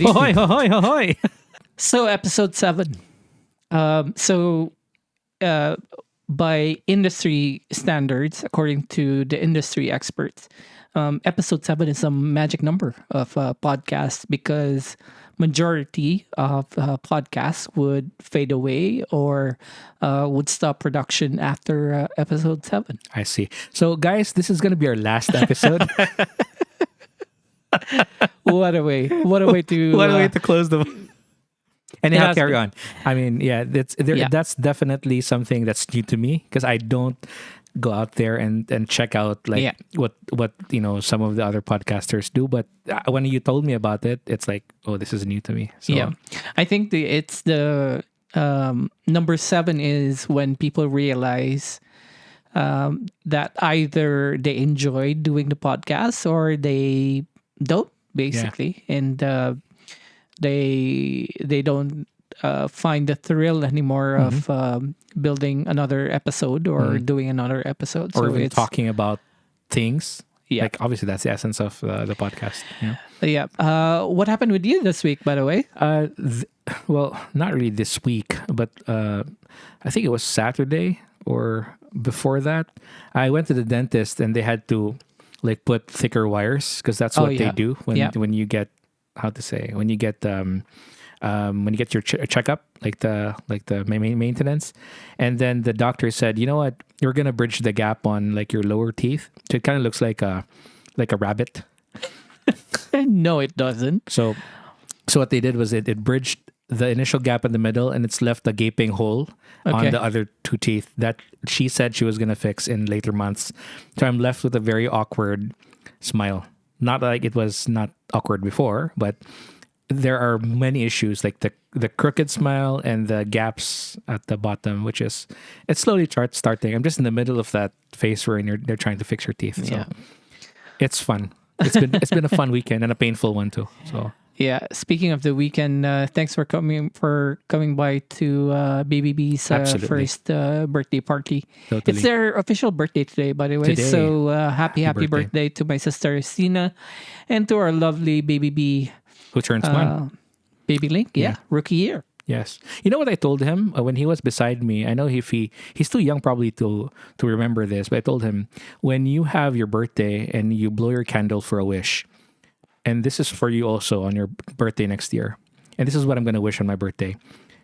Ahoy, ahoy, ahoy. So episode 7. So by industry standards, according to the industry experts, episode 7 is a magic number of podcasts because majority of podcasts would fade away or would stop production after episode 7. I see. So, guys, this is going to be our last episode. What a way to What a way to close the. Anyhow, has carry been. on. I mean, yeah, that's definitely something that's new to me because I don't go out there and check out like what some of the other podcasters do. But when you told me about it, it's like, oh, this is new to me. So, yeah, I think it's the number 7 is when people realize that either they enjoy doing the podcast or they don't, basically, and they don't find the thrill anymore of building another episode or doing another episode. Or So even it's talking about things. Yeah. Like, obviously, that's the essence of the podcast. Yeah. Yeah. What happened with you this week, by the way? Well, not really this week, but I think it was Saturday or before that. I went to the dentist and they had to like put thicker wires because that's what they do when you get when you get your checkup, like the maintenance. And then the doctor said, you know what, you're gonna bridge the gap on like your lower teeth, so it kind of looks like a rabbit. No, it doesn't. So what they did was it bridged the initial gap in the middle and it's left a gaping hole on the other 2 teeth that she said she was going to fix in later months. So I'm left with a very awkward smile. Not like it was not awkward before, but there are many issues like the crooked smile and the gaps at the bottom, which is it's slowly starting. I'm just in the middle of that phase where they're trying to fix your teeth. So it's fun. It's been a fun weekend and a painful one too. So yeah. Speaking of the weekend, thanks for coming by to Baby B's first birthday party. Totally. It's their official birthday today, by the way. Today. So happy birthday to my sister Sina and to our lovely Baby B. Who turns 1? Baby Link, rookie year. Yes. You know what I told him when he was beside me? I know if he's too young probably to remember this, but I told him, when you have your birthday and you blow your candle for a wish, and this is for you also on your birthday next year, and this is what I'm going to wish on my birthday,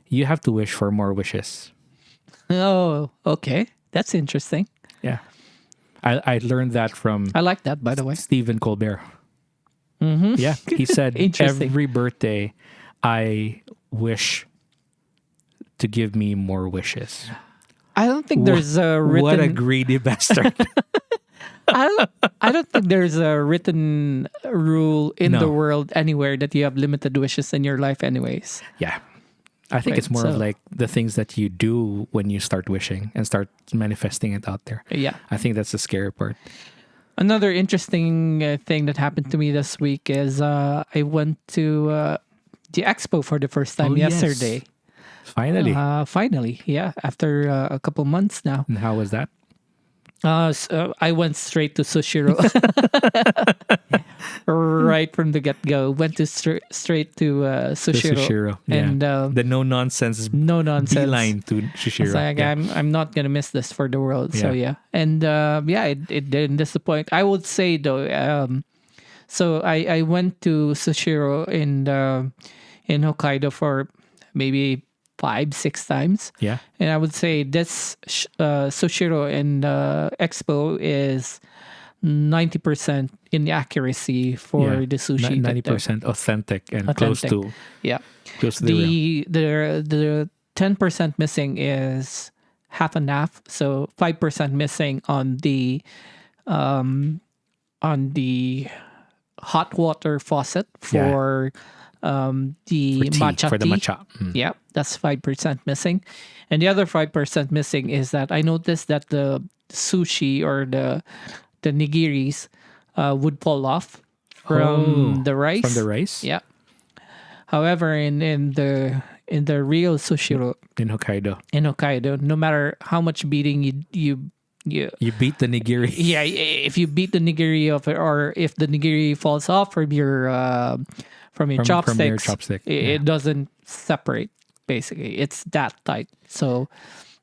you have to wish for more wishes. Oh, okay. That's interesting. Yeah. I learned that from I like that, by the way. Stephen Colbert. Mm-hmm. Yeah. He said, every birthday, I wish to give me more wishes. I don't think there's a written... What a greedy bastard. I don't think there's a written rule in the world anywhere that you have limited wishes in your life anyways. Yeah. I think it's more of like the things that you do when you start wishing and start manifesting it out there. Yeah. I think that's the scary part. Another interesting thing that happened to me this week is I went to the expo for the first time yesterday. Finally. Finally, yeah. After a couple months now. And how was that? So I went straight to Sushiro. Right from the get-go. Went to straight to Sushiro. Yeah. And the no-nonsense beeline to Sushiro. It's like, I'm not going to miss this for the world. So, yeah. And, it didn't disappoint. I would say, though, so I went to Sushiro in Hokkaido for maybe 5-6 times. Yeah. And I would say this Sushiro and Expo is 90% in the accuracy for the sushi. 90% authentic and close to the real. The 10% missing is half and half. So 5% missing on the hot water faucet for the matcha for the tea. matcha. Yeah, that's 5% missing. And the other 5% missing is that I noticed that the sushi or the nigiris would fall off from the rice. From the rice? Yeah. However, in the real Sushiro in Hokkaido, no matter how much beating you beat the nigiri. Yeah, if you beat the nigiri of it, or if the nigiri falls off from from your from your chopsticks, chopstick. it doesn't separate. Basically, it's that tight. So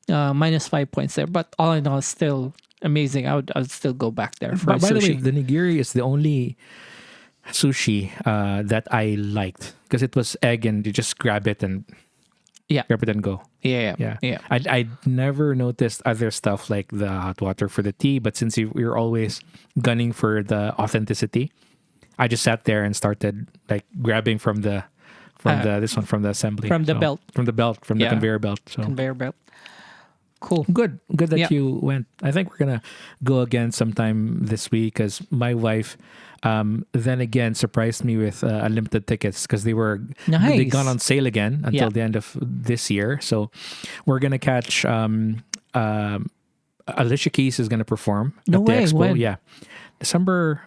minus 5 points there. But all in all, still amazing. I'd still go back there for But by the way, sushi. the nigiri is the only sushi that I liked because it was egg and you just grab it and Yeah. grab it and go. Yeah. I never noticed other stuff like the hot water for the tea, but since you're always gunning for the authenticity, I just sat there and started like grabbing from the from the assembly, from the belt. from the conveyor belt. So Conveyor belt. Cool. good that Yeah. you went. I think we're gonna go again sometime this week because my wife then again surprised me with unlimited tickets because they Nice. gone on sale again until Yeah. the end of this year. So we're gonna catch Alicia Keys is gonna perform No at the way, expo. when? Yeah, December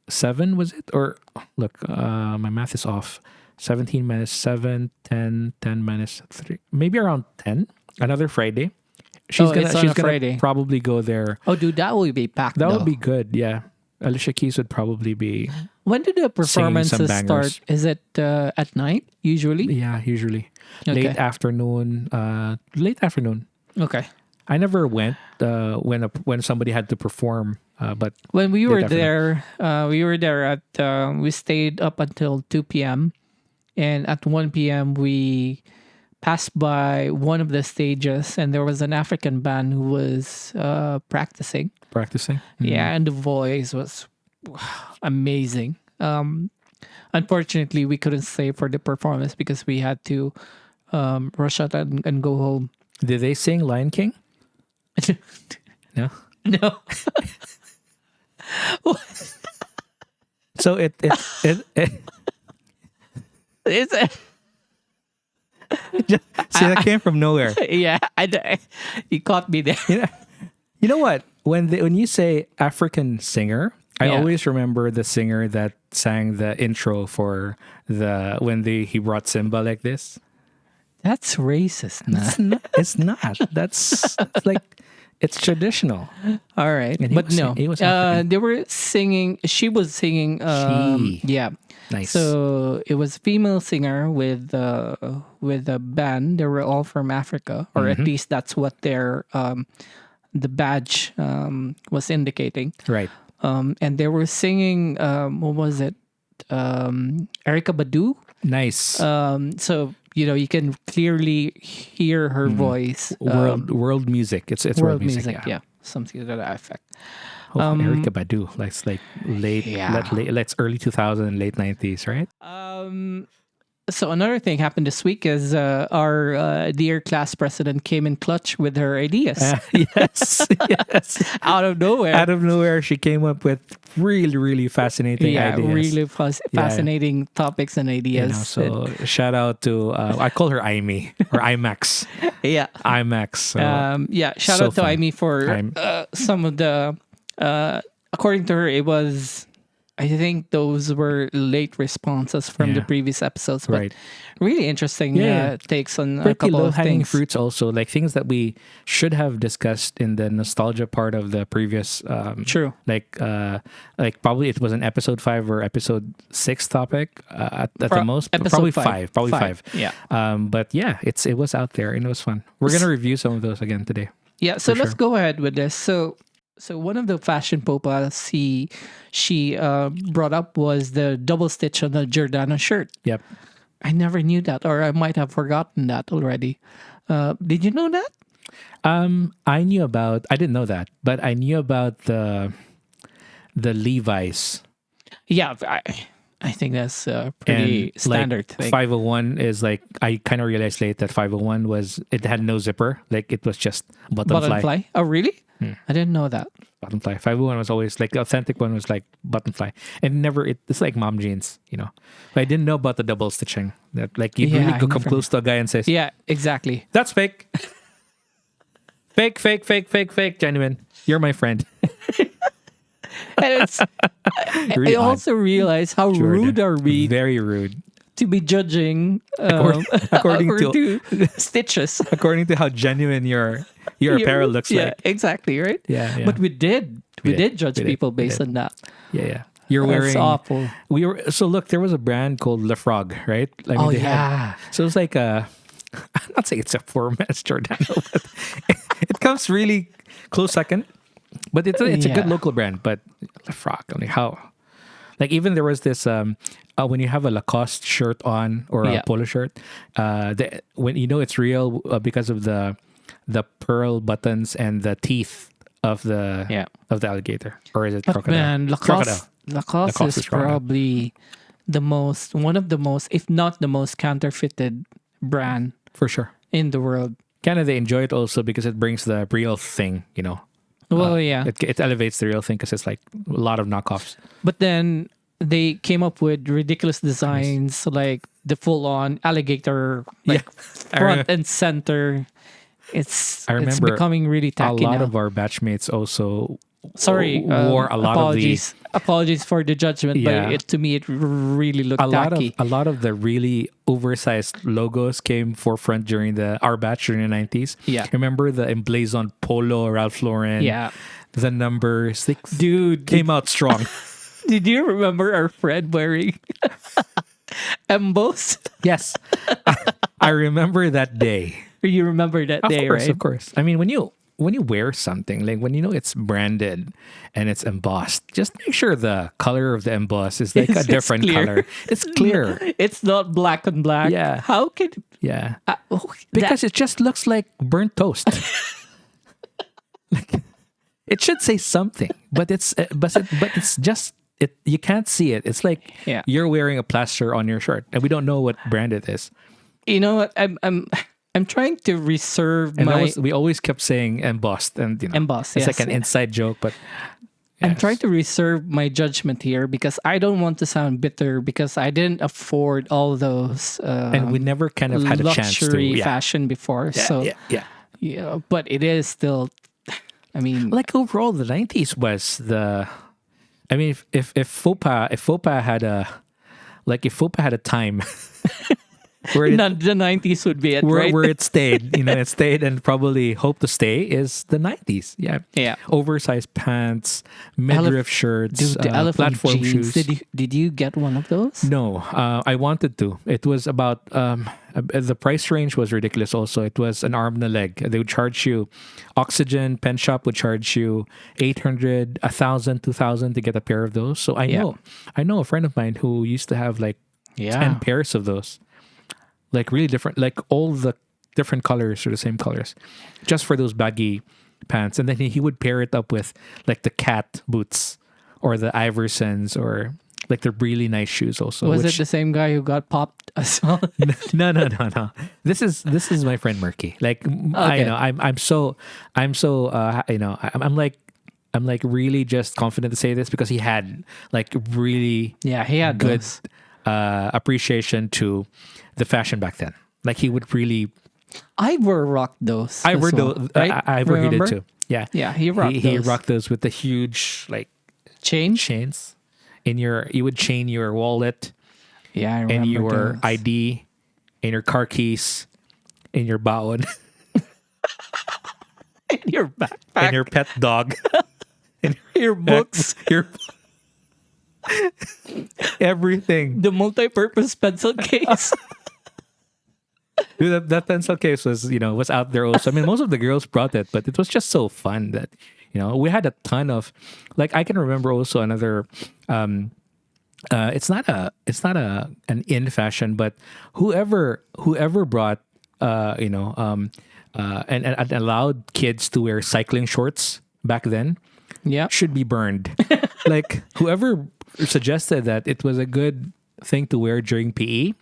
7 was it? Or look, my math is off. 17 minus 7, 10, 10 minus 3, maybe around 10. Another Friday. It's on a Friday. Probably go there. Oh, dude, that will be packed. That though. would be good. Yeah, Alicia Keys would probably be. When do the performances bangers. start? Is it at night usually? Yeah, usually Okay. late afternoon. Late afternoon. Okay. I never went when somebody had to perform. But When we were afternoon. there, we stayed up until 2 p.m. And at 1 p.m. we passed by one of the stages and there was an African band who was practicing. practicing. Yeah, and the voice was amazing. Unfortunately, we couldn't stay for the performance because we had to rush out and go home. Did they sing Lion King? No. No. So it It's see that came from nowhere. yeah, you caught me there. You know what? When you say African singer, I Yeah. always remember the singer that sang the intro for he brought Simba like this. That's racist. Nah. It's not. That's like it's traditional. All right, And he but was- no, he was African. they were singing. She was singing. She. Yeah. Nice. So it was a female singer with a band. They were all from Africa, or Mm-hmm. at least that's what their the badge was indicating. Right. And they were singing. What was it? Erykah Badu. Nice. So you can clearly hear her voice. World music. It's World world music. yeah, something to that effect. Oh, Erykah Badu. Like late, Yeah. let's early 2000, late 90s, right? So another thing happened this week is our dear class president came in clutch with her ideas Yes. Yes. out of nowhere. Out of nowhere, she came up with really, really fascinating ideas. really fascinating topics and ideas. So shout out to I call her Amy or IMAX. yeah, IMAX. So, Shout so out to fun. Amy for some of the. According to her, it was. I think those were late responses from the Yeah. previous episodes, but Right. really interesting takes on a pretty couple of low-hanging things. fruits also, like things that we should have discussed in the nostalgia part of the previous True. like probably it was an episode 5 or episode 6 topic at the most, but Episode probably five. Yeah. But yeah, it was out there and it was fun. We're gonna review some of those again today. Yeah, so For let's sure. go ahead with this. So one of the fashion popas she brought up was the double stitch on the Giordano shirt. Yep. I never knew that, or I might have forgotten that already. Did you know that? I didn't know that, but I knew about the Levi's. Yeah, I think that's a pretty And standard like thing. 501 is like I kind of realized late that 501 it had no zipper, like it was just button fly. Oh, really? I didn't know that. Button fly. 501 was always like the authentic one was like button fly, and it's like mom jeans, But I didn't know about the double stitching. That like you Yeah, really I come never- close to a guy and says, Yeah, exactly. "That's fake." Fake, genuine. You're my friend. And it's, Really I odd. also realize how rude are we Very rude. to be judging According to stitches. according to how genuine your apparel looks Yeah, like. exactly, right? Yeah. But we did. We did judge We did. people We based did. on that. Yeah. You're That's wearing. awful. We were so look. There was a brand called Le Frog, right? I mean, Oh they yeah. so it's like a. I'm not saying it's a poor man's Giordano, but it comes really close second. But it's a good Yeah. local brand. But Le Frog, I mean, how? Like even there was this when you have a Lacoste shirt on or a Yeah. polo shirt, when you know it's real because of the pearl buttons and the teeth of the Yeah. of the alligator, or is it But crocodile? man, Crocodile. Lacoste Lacoste is is crocodile. probably one of the most, if not the most counterfeited brand For sure. in the world. Kind of they enjoy it also because it brings the real thing, you know. Well, yeah. It elevates the real thing because it's like a lot of knockoffs. But then they came up with ridiculous designs like the full-on alligator, like I front and center. It's remember becoming really A tacky lot now. of our batchmates also Sorry, wore a lot apologies. Apologies for the judgment, Yeah. but to me it really looked of tacky. a lot of the really oversized logos came forefront during our batch during the 90s. Yeah. Remember the emblazoned polo, Ralph Lauren? Yeah. The numbers they Dude, came out strong. did you remember our friend wearing Embos? Yes. I remember that day. You remember that day, right? Of course. I mean, when you wear something, like when you know it's branded and it's embossed, just make sure the color of the emboss is like a It's different clear. color. It's clear. It's not black on black. Yeah. How could Yeah. oh, Because it just looks like burnt toast. Like, it should say something, but it's just it. You can't see it. It's like Yeah. you're wearing a plaster on your shirt, and we don't know what brand it is. you know what? I'm trying to reserve And my we always kept saying embossed, and you know, Embossed, It's yes. like an inside joke, but I'm yes. trying to reserve my judgment here because I don't want to sound bitter because I didn't afford all those And we never kind of had a chance to. luxury Yeah. fashion before. So yeah. yeah, but it is still. I mean, Like overall, the 90s was the. I mean, if faux pas had a time where it, the 90s would be it, right? where it stayed, it stayed and probably hope to stay is the 90s. Yeah. Yeah. Oversized pants, midriff shirts, Dude, the elephant platform jeans. shoes. Did you get one of those? No, I wanted to. It was about the price range was ridiculous. Also, it was an arm and a leg. They would charge you. Oxygen Pen Shop would charge you 800, 1,000, 2,000 to get a pair of those. So I know a friend of mine who used to have like 10 pairs of those, like really different, like all the different colors or the same colors, just for those baggy pants. And then he would pair it up with like the cat boots or the Iversons or like the really nice shoes also. Was it the same guy who got popped as well? No. This is my friend Murky. Like Okay. I'm like really just confident to say this because he had like really Yeah, he had good those. appreciation to the fashion back then. Like he would really Ivor rocked those. I as were well, those right? I he did Remember? too. Yeah. Yeah, he rocked He those. rocked those with the huge like Change? chains you would chain your wallet Yeah, I remember and your those. ID and your car keys and your baon Your backpack. and your pet dog and Your books. your everything. The multi-purpose pencil case. Dude, that pencil case was out there also. I mean, most of the girls brought it, but it was just so fun that we had a ton of like I can remember also another it's not an in fashion, but whoever brought and allowed kids to wear cycling shorts back then Yeah. should be burned. Like whoever suggested that it was a good thing to wear during PE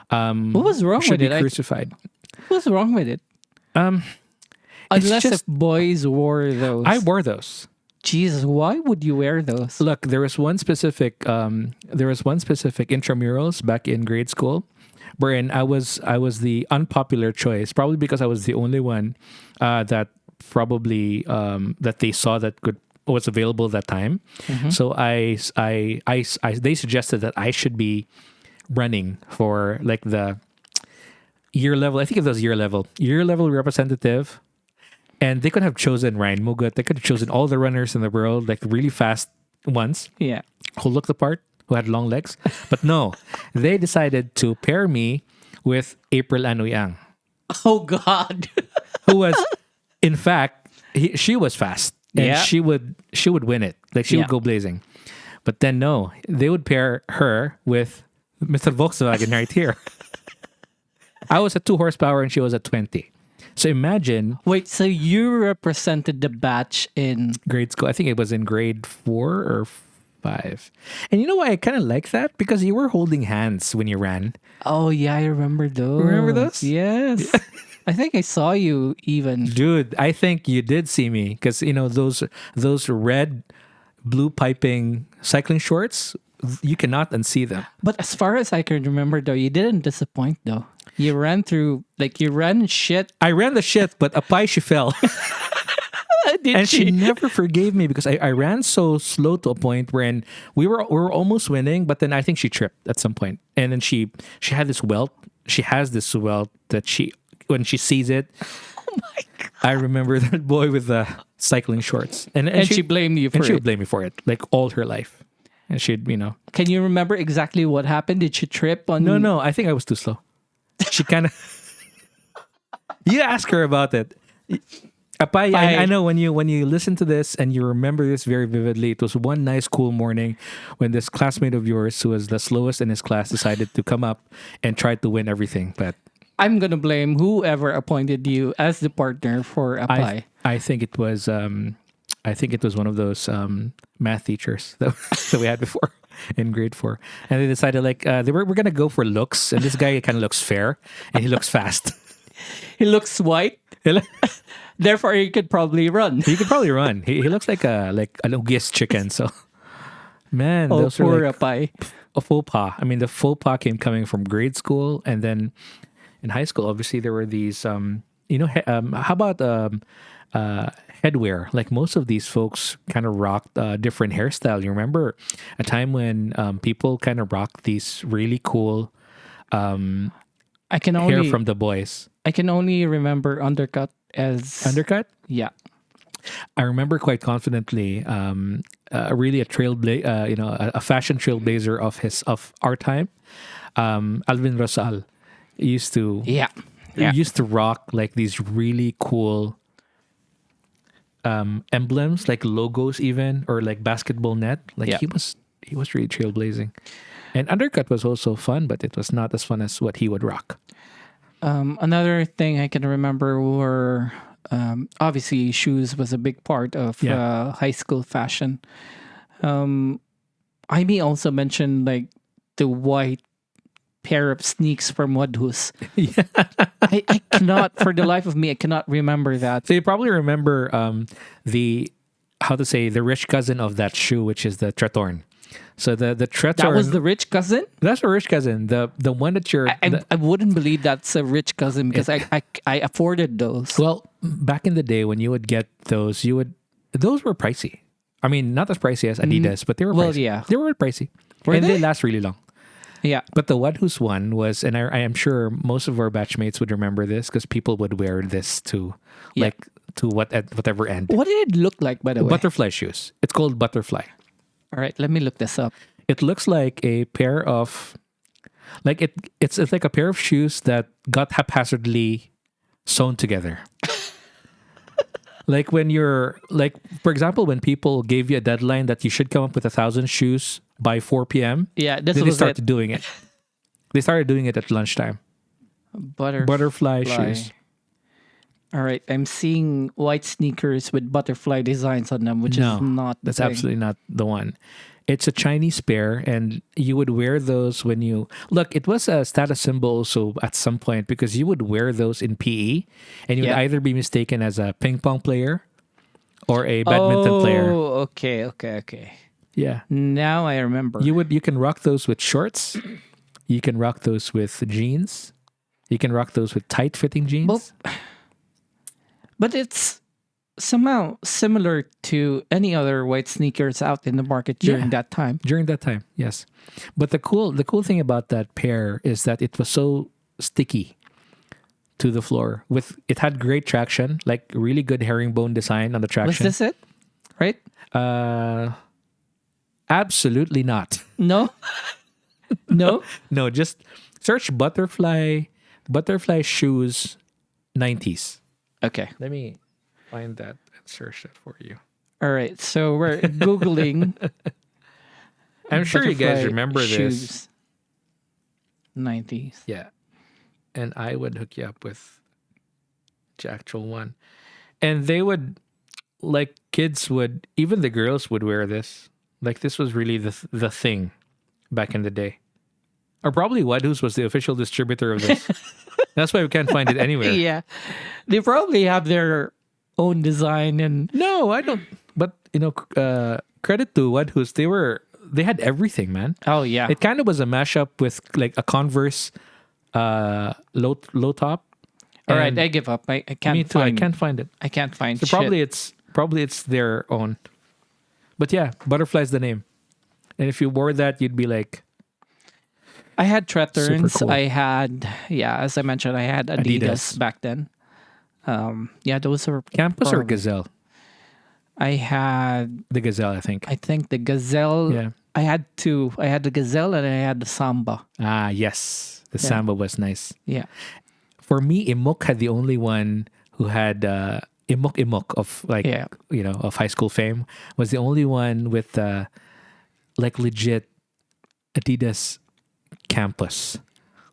What was wrong should with be it? crucified. What's wrong with it? Unless if boys wore those. I wore those. Jesus, why would you wear those? Look, there was one specific intramurals back in grade school wherein I was the unpopular choice, probably because I was the only one that probably that they saw that was available at that time. Mm-hmm. So they suggested that I should be running for like the year level. I think it was year level representative. And they could have chosen Ryan Mugut. They could have chosen all the runners in the world, like really fast ones. Yeah. who looked the part, who had long legs. But no, they decided to pair me with April Anuyang, Oh God. who was, in fact, she was fast, and Yeah. she would win it. Like she would Yeah. go blazing. But then no, they would pair her with Mr. Volkswagen right here. I was at 2 horsepower and she was at 20. So imagine Wait, so you represented the batch in grade school. I think it was in grade 4 or 5. And you know why I kind of like that? Because you were holding hands when you ran. Oh yeah, I remember those. Remember those? Yes. I think I saw you even. Dude, I think you did see me because you know those red blue piping cycling shorts, you cannot unsee them. But as far as I can remember though, you didn't disappoint though. You ran through you ran shit. I ran the shit, but apay she fell. Did And she never forgave me because I ran so slow to a point wherein we were almost winning, but then I think she tripped at some point. And then she had this welt. She has this welt that when she sees it, Oh my God. I remember that boy with the cycling shorts. And she blamed you for and she it. would blame me for it, like all her life. And she'd, you know. Can you remember exactly what happened? Did she trip on No, I think I was too slow. She kind of. You ask her about it. Apay, I know when you listen to this and you remember this very vividly, it was one nice cool morning when this classmate of yours who was the slowest in his class decided to come up and try to win everything. But I'm gonna blame whoever appointed you as the partner for Apay. I think it was one of those math teachers that we had before in grade 4, and they decided we're gonna go for looks, and this guy kind of looks fair and he looks fast. He looks white. Therefore, he could probably run. He could probably run. He looks like an Ugis chicken. So, man, Oh, those poor are like Apay. a faux pas. I mean, the faux pas came coming from grade school, and then in high school, obviously there were these. How about headwear? Like most of these folks kind of rocked different hairstyle. You remember a time when people kind of rocked these really cool I can hair only from the boys. I can only remember undercut as Undercut? Yeah. I remember quite confidently, really a a fashion trailblazer of our time. Alvin Rosal used to Yeah. used to rock like these really cool emblems, like logos even, or like basketball net. Like Yeah. he was really trailblazing. And undercut was also fun, but it was not as fun as what he would rock. Another thing I can remember were obviously shoes was a big part of high school fashion. I may also mention like the white pair of sneaks from Wadhus. Yeah. I cannot, for the life of me, I cannot remember that. So you probably remember the rich cousin of that shoe, which is the Tretorn. So the Tretorn, That was the rich cousin? that's a rich cousin. The one that you're I wouldn't believe that's a rich cousin because I afforded those. well, back in the day when you would get those, those were pricey. I mean, not as pricey as Adidas, but they were Well, pricey. yeah. They were pricey. Were and they? they last really long. Yeah. But the Wadhus one was, and I am sure most of our batchmates would remember this because people would wear this to whatever end. What did it look like, by the way? Butterfly shoes. It's called Butterfly. All right, let me look this up. It looks like a pair of, it's like a pair of shoes that got haphazardly sewn together. Like when for example, when people gave you a deadline that you should come up with 1,000 shoes by 4 p.m. Yeah, this then they was started it. doing it. They started doing it at lunchtime. Butterfly shoes. All right, I'm seeing white sneakers with butterfly designs on them, which No, is not the That's thing. absolutely not the one. It's a Chinese pair, and you would wear those when you look. It was a status symbol also at some point because you would wear those in PE, and you would Yeah. either be mistaken as a ping pong player or a badminton player. Oh, okay. Yeah, Now I remember. you can rock those with shorts. You can rock those with jeans. You can rock those with tight fitting jeans. But it's somehow similar to any other white sneakers out in the market during that time. During that time, yes. But the cool thing about that pair is that it was so sticky to the floor. It had great traction, like really good herringbone design on the Was traction. this it? Right? Absolutely not. No? No? No, just search butterfly shoes 90s. Okay. Let me find that and search that for you. All right. So we're Googling. I'm sure you guys butterfly remember this. shoes. 90s. Yeah. And I would hook you up with the actual one. And they would, like, kids would, even the girls would wear this. Like, this was really the thing back in the day. Or probably Wadhus was the official distributor of this. That's why we can't find it anywhere. Yeah. They probably have their own design and No, I don't. But, credit to Wadhus. They had everything, man. oh yeah. It kind of was a mashup with, like, a Converse low top. All right, And I give up. I can't me too. find I can't find it. I can't find So shit. probably it's their own. But yeah, butterfly's the name. And if you wore that, you'd be like I had Treturns. Super cool. I had as I mentioned, I had Adidas. Back then. Those were Campus or probably- Gazelle? I had The Gazelle, I think. I think the Gazelle. Yeah. I had two. I had the Gazelle and I had the Samba. Ah, yes. The Samba was nice. Yeah. For me, Imok had the only one who had Imok of Yeah. Of high school fame, was the only one with like legit Adidas campus.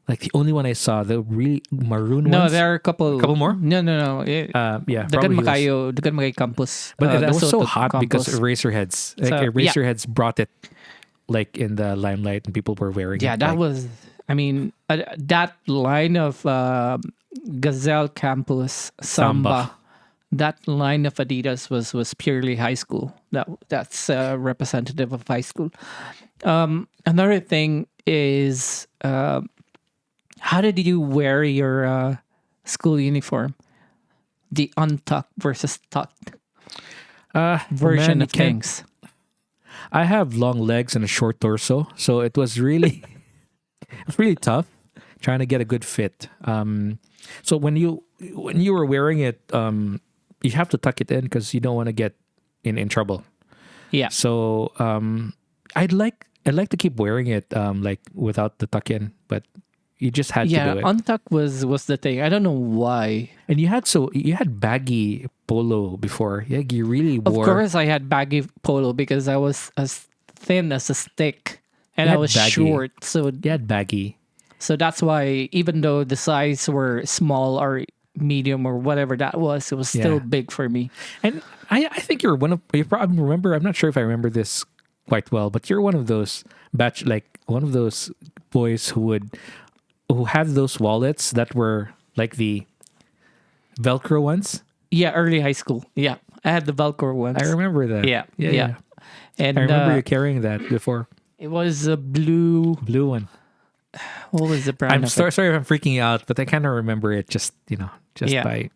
Like the only one I saw, the really maroon No, ones. there are a couple. Couple more? No. Yeah, Dagan probably was. Makayo, Dagan Makay Campus. But it was so Lesotho hot because campus. Eraserheads. Like So, Eraserheads brought it like in the limelight and people were wearing Yeah, it. that like, was. I mean, that line of Gazelle Campus Samba. That line of Adidas was purely high school. That's representative of high school. Another thing is, how did you wear your school uniform? The untucked versus tucked version man, of things. I have long legs and a short torso, so it was really it's really tough trying to get a good fit. So when you were wearing it, you have to tuck it in because you don't want to get in trouble. Yeah. So I'd like to keep wearing it like without the tuck in, but you just had to do it. Untuck was the thing. I don't know why. And you had baggy polo before. Yeah, you really Of wore. course, I had baggy polo because I was as thin as a stick and You I had was baggy. short. So You had baggy. that's why even though the size were small or medium or whatever that was, it was still Yeah. big for me. And I think you probably remember. I'm not sure if I remember this quite well, but you're one of those one of those boys who had those wallets that were like the Velcro ones. Yeah, early high school. Yeah, I had the Velcro ones. I remember that. Yeah. And I remember you carrying that before. it was a blue. Blue one. What was the brand? I'm of sorry it? if I'm freaking you out, but I kind of remember it just Yeah. by.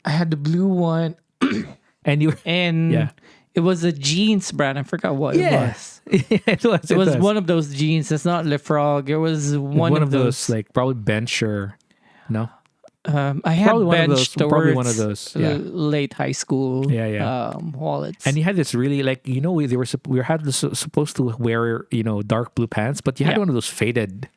I had the blue one, And you. and Yeah. it was a jeans brand. I forgot what it was. it was. It was one of those jeans. It's not Le Frog. It was one of those like probably bench or no. I had Probably one of bench those- probably one of towards, those, yeah. late high school. Yeah. Wallets. And you had this really we had this supposed to wear dark blue pants, but you had Yeah. one of those faded.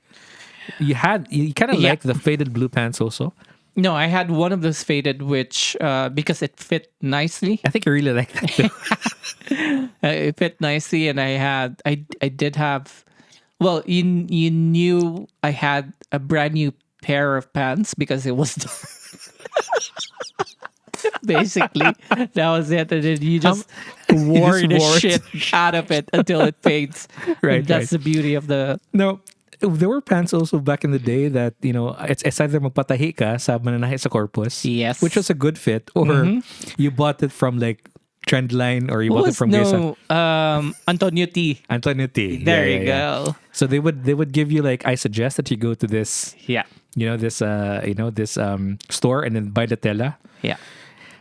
You kind of Yeah. like the faded blue pants also. No, I had one of those faded, which because it fit nicely. I think you really like that too. It fit nicely, and I did have. Well, you knew I had a brand new pair of pants because it was. Basically, that was it, and then you just wore just the wore it. shit out of it until it fades. Right, And that's right. the beauty of the. No, there were pants also back in the day that it's either magpatahi ka sa mananahi sa corpus, Yes. which was a good fit, or you bought it from like Trendline, or you bought it from Gesa. Antonio T. Antonio T. There Yeah, you yeah. go. So they would give you like, I suggest that you go to this Yeah. this store and then buy the tela. Yeah.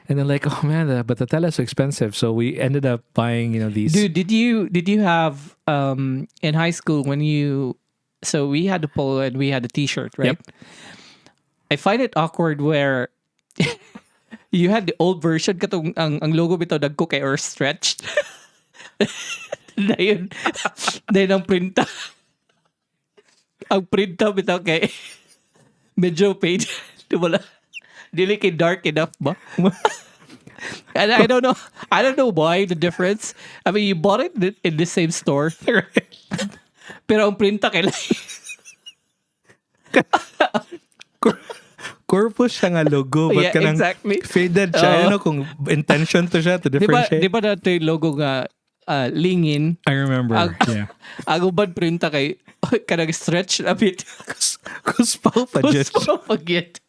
And then like, oh man, but the tela is so expensive. So we ended up buying these. Dude, did you have in high school when you so we had the polo and we had the t-shirt, right? Yep. I find it awkward where you had the old version katong ang logo bitaw dagko kay or stretched. Dahil ang printa. Ang printa bitaw kay medyo paid. Wala. Dili kay dark enough ba? And I don't know. I don't know why the difference. I mean, you bought it in the same store. Right. Pero ang printa kay Corpus siya nga logo, but Yeah, kanang exactly. faded siya. I don't know kung intention to siya to differentiate. Di ba nato yung logo nga lingin? I remember. Yeah. Ang ubad printa kay kanang stretch a bit. Kuspaw pa dyan. Gusto mo pag-get.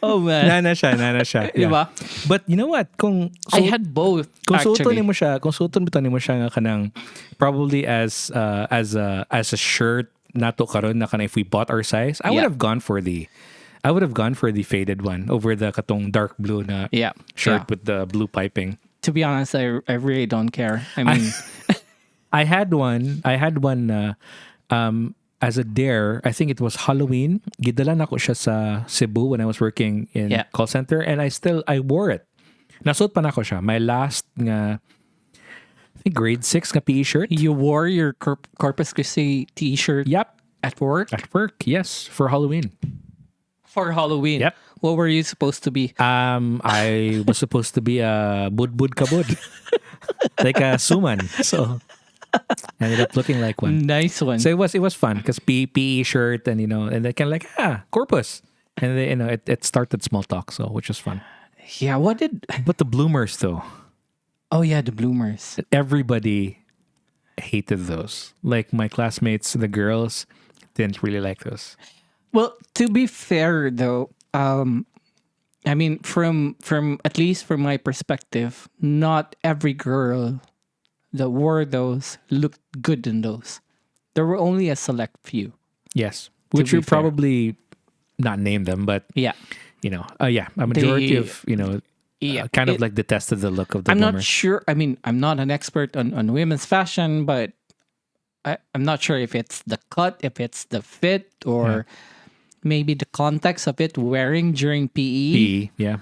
Oh man. Nana siya. Di ba? But you know what? Kung I had both kung actually. suoton mo siya nga kanang probably as a shirt nato karon na kanang if we bought our size, I would have gone for the faded one over the katong dark blue na shirt with the blue piping. To be honest, I really don't care. I mean, I had one as a dare. I think it was Halloween. Gidala na ko siya sa Cebu when I was working in call center, and I wore it. Nasot pa na ko siya. My last nga I think grade 6 nga PE shirt. you wore your Corpus Christi t-shirt Yep. at work At work, yes, for Halloween. for Halloween. Yep. What were you supposed to be? I was supposed to be a budbud kabud. Like a suman. So I ended up looking like one. Nice one. So it was fun because PE shirt and and they kind of like corpus, and they, it started small talk, so which was fun. Yeah, what did... But the bloomers though, Oh yeah, the bloomers. everybody hated those. Like my classmates, the girls didn't really like those. Well, to be fair though, I mean, from at least from my perspective, not every girl that wore those looked good in those. There were only a select few. Yes, which be we fair. probably not name them, but Yeah. a majority They- of Yeah. kind of like detested the look of the I'm not bloomers. sure. I mean, I'm not an expert on women's fashion, but I'm not sure if it's the cut, if it's the fit, or maybe the context of it wearing during PE. PE, yeah.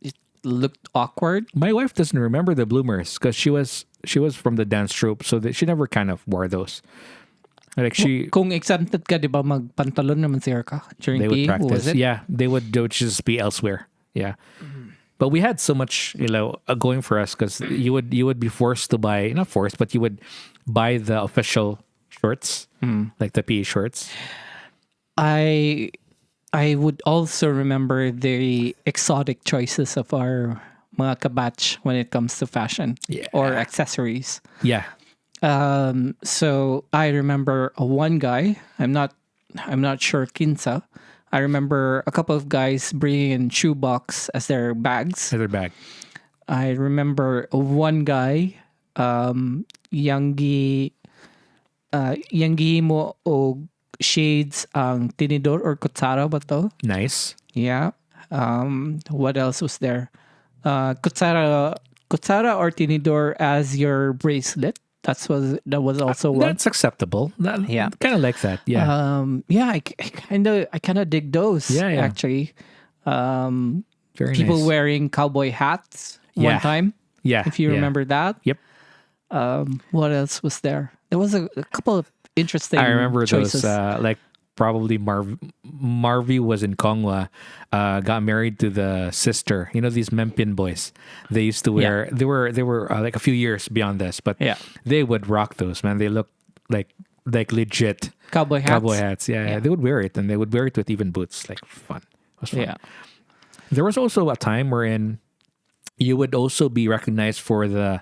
It looked awkward. My wife doesn't remember the bloomers because she was from the dance troupe, so that she never kind of wore those. Like Kung exempted ka, di ba, magpantalon naman siya ka during they would PE? practice. Was it? Yeah, they would just be elsewhere. Yeah, but we had so much going for us because you would be forced to buy, not forced, but you would buy the official shorts, like the PE shorts. I would also remember the exotic choices of our mga kabatch when it comes to fashion or accessories. Yeah, So I remember one guy. I'm not sure kinsa. I remember a couple of guys bringing in shoebox as their bags. leather bag. I remember one guy, yanggi mo o shades ang tinidor or kutsara ba to? Nice. Yeah. What else was there? Kutsara or tinidor as your bracelet. That was also one. That's acceptable. Yeah. Kind of like that. Yeah. I kind of dig those. Yeah. Actually. Very People nice. wearing cowboy hats one Yeah. time. Yeah. If you yeah. remember that. Yep. What else was there? There was a couple of interesting I remember choices. those, like probably Marvy was in Kongwa, got married to the sister. You know, these Mempin boys. They used to wear, they were like a few years beyond this, but they would rock those, man. They look like legit Cowboy hats. cowboy hats. Yeah. They would wear it, and they would wear it with even boots. Like fun. It was fun. Yeah. There was also a time wherein you would also be recognized for the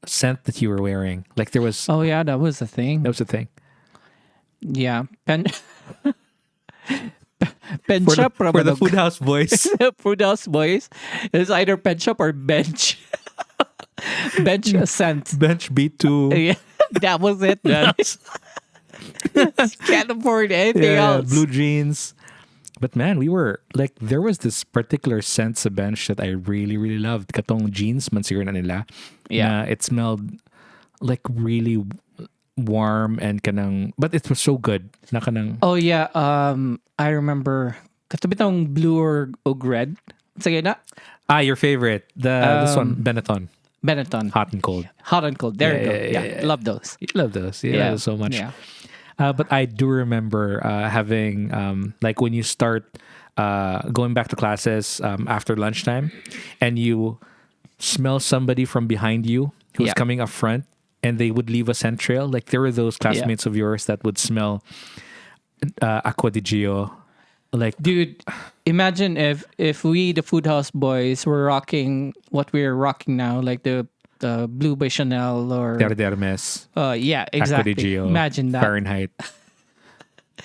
scent that you were wearing. Like there was, Oh yeah, that was a thing. that was a thing. Yeah. For Shop the foodhaus boys. Foodhaus boys. It's either pen shop or bench. Bench scent. Bench B2. Yeah, that was it. Man. Can't afford anything else. Blue jeans. But man, we were like, there was this particular scent sa bench that I really, really loved. Katong jeans man siguro na nila. Yeah. It smelled like really warm and kanang, but it was so good. Na kanang, Oh yeah. I remember. Katubitang blue or red. Sige na. your favorite. This one, Benetton. Benetton. Hot and cold. Hot and cold. There you go. Yeah. Love those. You love those. You love those so much. Yeah. But I do remember having like when you start going back to classes after lunchtime, and you smell somebody from behind you who's coming up front, and they would leave a scent trail. Like there were those classmates of yours that would smell Aqua di Gio. Like, dude, imagine if we, the Foodhaus boys, were rocking what we're rocking now, like the Blue by Chanel or Hermes, yeah, exactly. Aqua di Gio, Imagine that. Fahrenheit,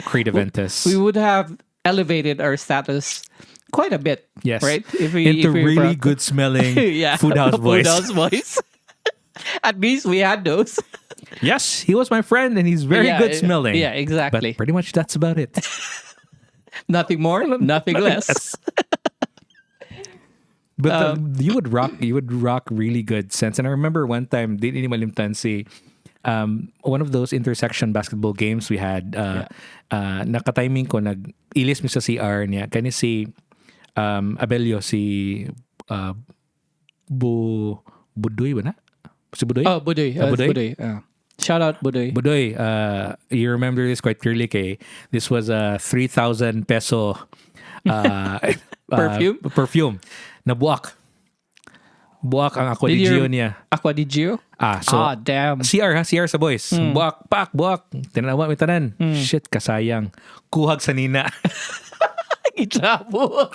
Creativentus. We would have elevated our status quite a bit. Yes, right. Into really good smelling Foodhaus boys. Foodhaus boys. At least we had those. Yes, he was my friend, and he's very good smelling. Yeah, exactly. But pretty much that's about it. Nothing more, nothing less. But you would rock really good scents. And I remember one time, di malimtan si one of those intersection basketball games we had. Nakatiming ko, nag-ilis mi sa CR niya. Kani si Abelio, si Budoy ba na? Si Budoy? Oh, Budoy. Budoy. Shout out Budoy. Budoy, you remember this quite clearly, kay. This was a 3,000 peso perfume na buwak. Buwak ang Aqua di Gio niya. Aqua di Gio? So, damn. CR sa boys. Buwak, pak, buwak. Tinanawa may tanan. Shit, kasayang. Kuhag sa nina. Itrabo.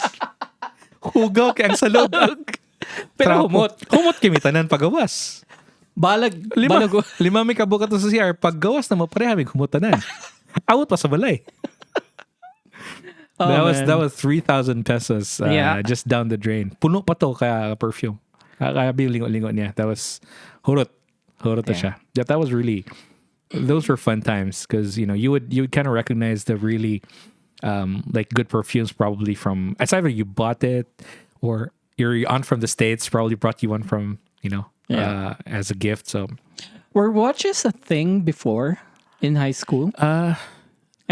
Hugaw kay ang salog. Pero humot. Humot kami tanan pagawas. Balag. Lima may kabuka to sa CR. Paggawas na mo, pareha may humutan. Awot pa sa balay. That was 3,000 pesos just down the drain. Puno pa to ka perfume. Kaya lingo-lingo niya. That was hurot na siya. That was really, those were fun times because you would kind of recognize the really like good perfumes probably from, it's either you bought it or your aunt from the States probably brought you one from as a gift. So, were watches a thing before in high school? I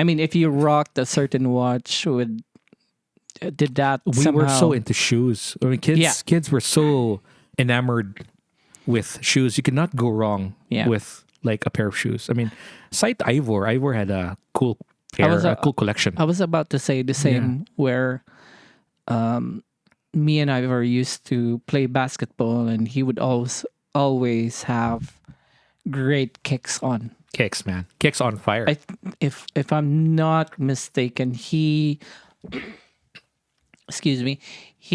mean, if you rocked a certain watch, did that we somehow... were so into shoes. I mean, kids were so enamored with shoes. You could not go wrong with like a pair of shoes. I mean, cite Ivor. Ivor had a cool pair, a cool collection. I was about to say the same where me and Ivor used to play basketball, and he would always have great kicks on. Kicks, man. Kicks on fire. If I'm not mistaken, he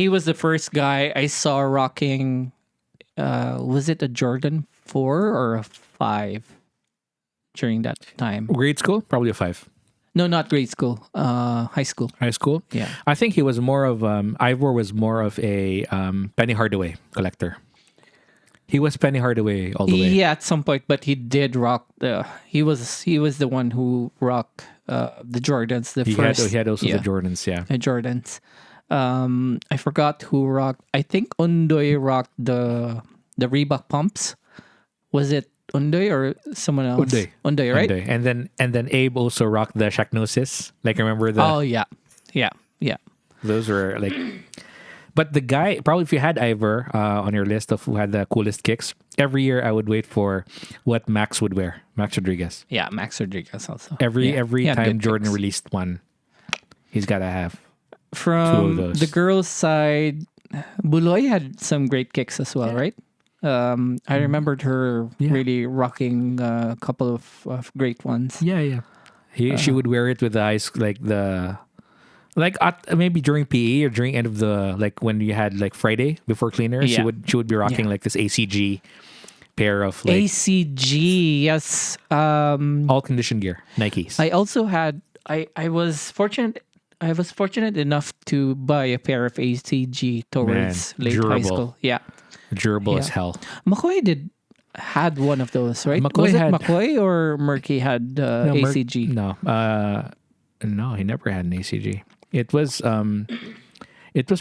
was the first guy I saw rocking was it a Jordan 4 or a 5 during that time? Grade school? Probably a 5. No, not grade school. High school. High school? Yeah. I think he was more of Ivor was more of a Penny Hardaway collector. He was Penny Hardaway all the way. Yeah, at some point, but he did rock he was the one who rocked the Jordans. He had also the Jordans, yeah. The Jordans. I forgot who rocked. I think Undoy rocked the Reebok pumps. Was it Undoy or someone else? Undoy, right? Undoy. And then Abe also rocked the Shacknosis. Like remember the Oh yeah. Those were like, but the guy, probably if you had Ivor on your list of who had the coolest kicks, every year I would wait for what Max would wear. Max Rodriguez. Yeah, Max Rodriguez also. Every time Jordan kicks. released one, he's got to have from 2 of those. The girls' side, Buloy had some great kicks as well, right? I remembered her really rocking a couple of great ones. Yeah. She would wear it with the eyes maybe during PE or during end of the like when you had like Friday before cleaners. She would be rocking like this ACG pair of like ACG, yes. All condition gear, Nikes. I also had I was fortunate enough to buy a pair of ACG towards late durable. high school. Yeah. Durable as hell. McCoy had one of those, right? McCoy was it McCoy or Murky had ACG? No, he never had an ACG. It was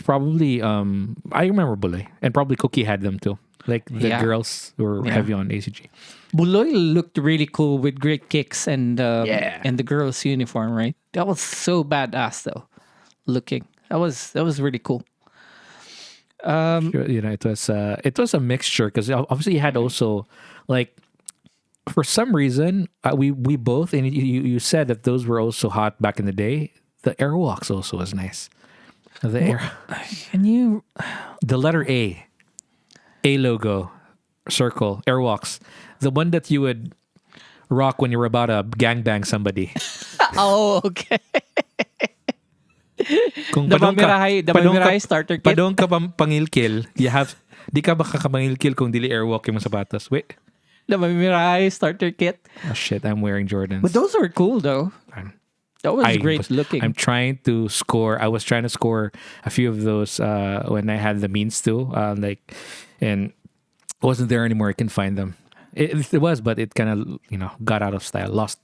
probably I remember Buloy, and probably Cookie had them too. Like the girls were heavy on ACG. Buloy looked really cool with great kicks and the girls' uniform, right? That was so badass though. Looking. That was really cool. It was a mixture because obviously you had also like for some reason we both, and you said that those were also hot back in the day. The Airwalks also was nice. Can you? The letter A logo, circle, Airwalks, the one that you would rock when you were about to gangbang somebody. Oh, okay. Kung The mamirahay starter kit. padong ka pangilkil, di ka makakapangilkil kung dili Airwalk yung mga sapatos. Wait. The mamirahay starter kit. Oh shit, I'm wearing Jordans. But those were cool though. That was great looking. I was trying to score a few of those when I had the means to. And it wasn't there anymore. I can find them. It was, but it kind of, got out of style, lost,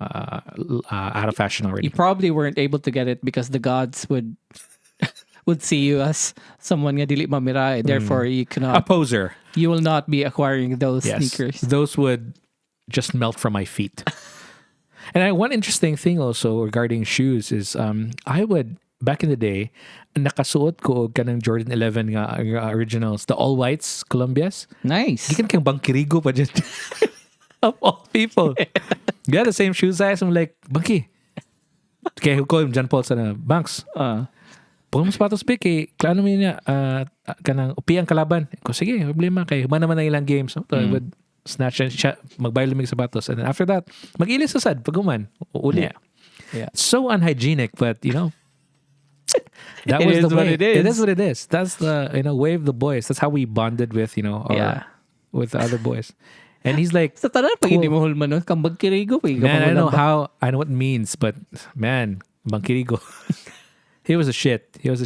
out of fashion already. You probably weren't able to get it because the gods would see you as someone nga dili mamirahay. Therefore, you cannot. A poser. You will not be acquiring those sneakers. Those would just melt from my feet. And one interesting thing also regarding shoes is I would, back in the day, nakasuot ko kanang Jordan 11 nga originals, the all whites Columbias. Nice. Gikan kang bangkirigo pa dyan. Of all people. Yeah, the same shoe size. I'm like, Bangki. Kaya ko yung John Paul sa na, Banks. Pung mo sapatos pick klaro mo niya, kanang upi ang kalaban. Ko, sige, problema kay humana naman na ilang games. So, I would snatch and magbayad lumig sapatos. And then after that, mag-ilis sa sad, pag uman, uli. Yeah. So unhygienic, but that It was is the what way. it is. It is what it is. That's the way of the boys. That's how we bonded with with the other boys. And he's like, Sa tanan pag hindi mo hulman no, kang bagkirigo pa. man, I know what it means, but man, bangkirigo. He was a shit. It was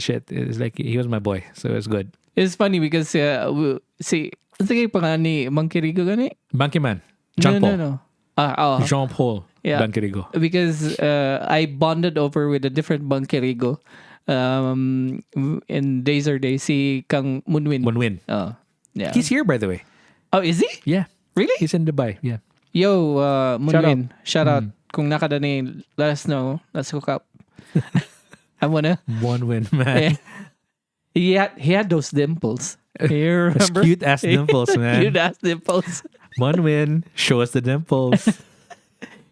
like he was my boy, so it was good. It's funny because sige pa nga ni Bangkirigo gani? Banky man, Jean Paul. No. Jean Paul. Yeah. Bangkirigo. Because I bonded over with a different Bangkirigo. In Days or Days, si Kang Munwin. Munwin. Oh, yeah. He's here, by the way. Oh, is he? Yeah. Really? He's in Dubai. Yeah. Yo, Munwin. Shout out. Kung nakadani, let us know. Let's hook up. I wanna. One win, man. Yeah. He had those dimples. You remember? Cute ass dimples, man. Cute ass dimples. One win. Show us the dimples.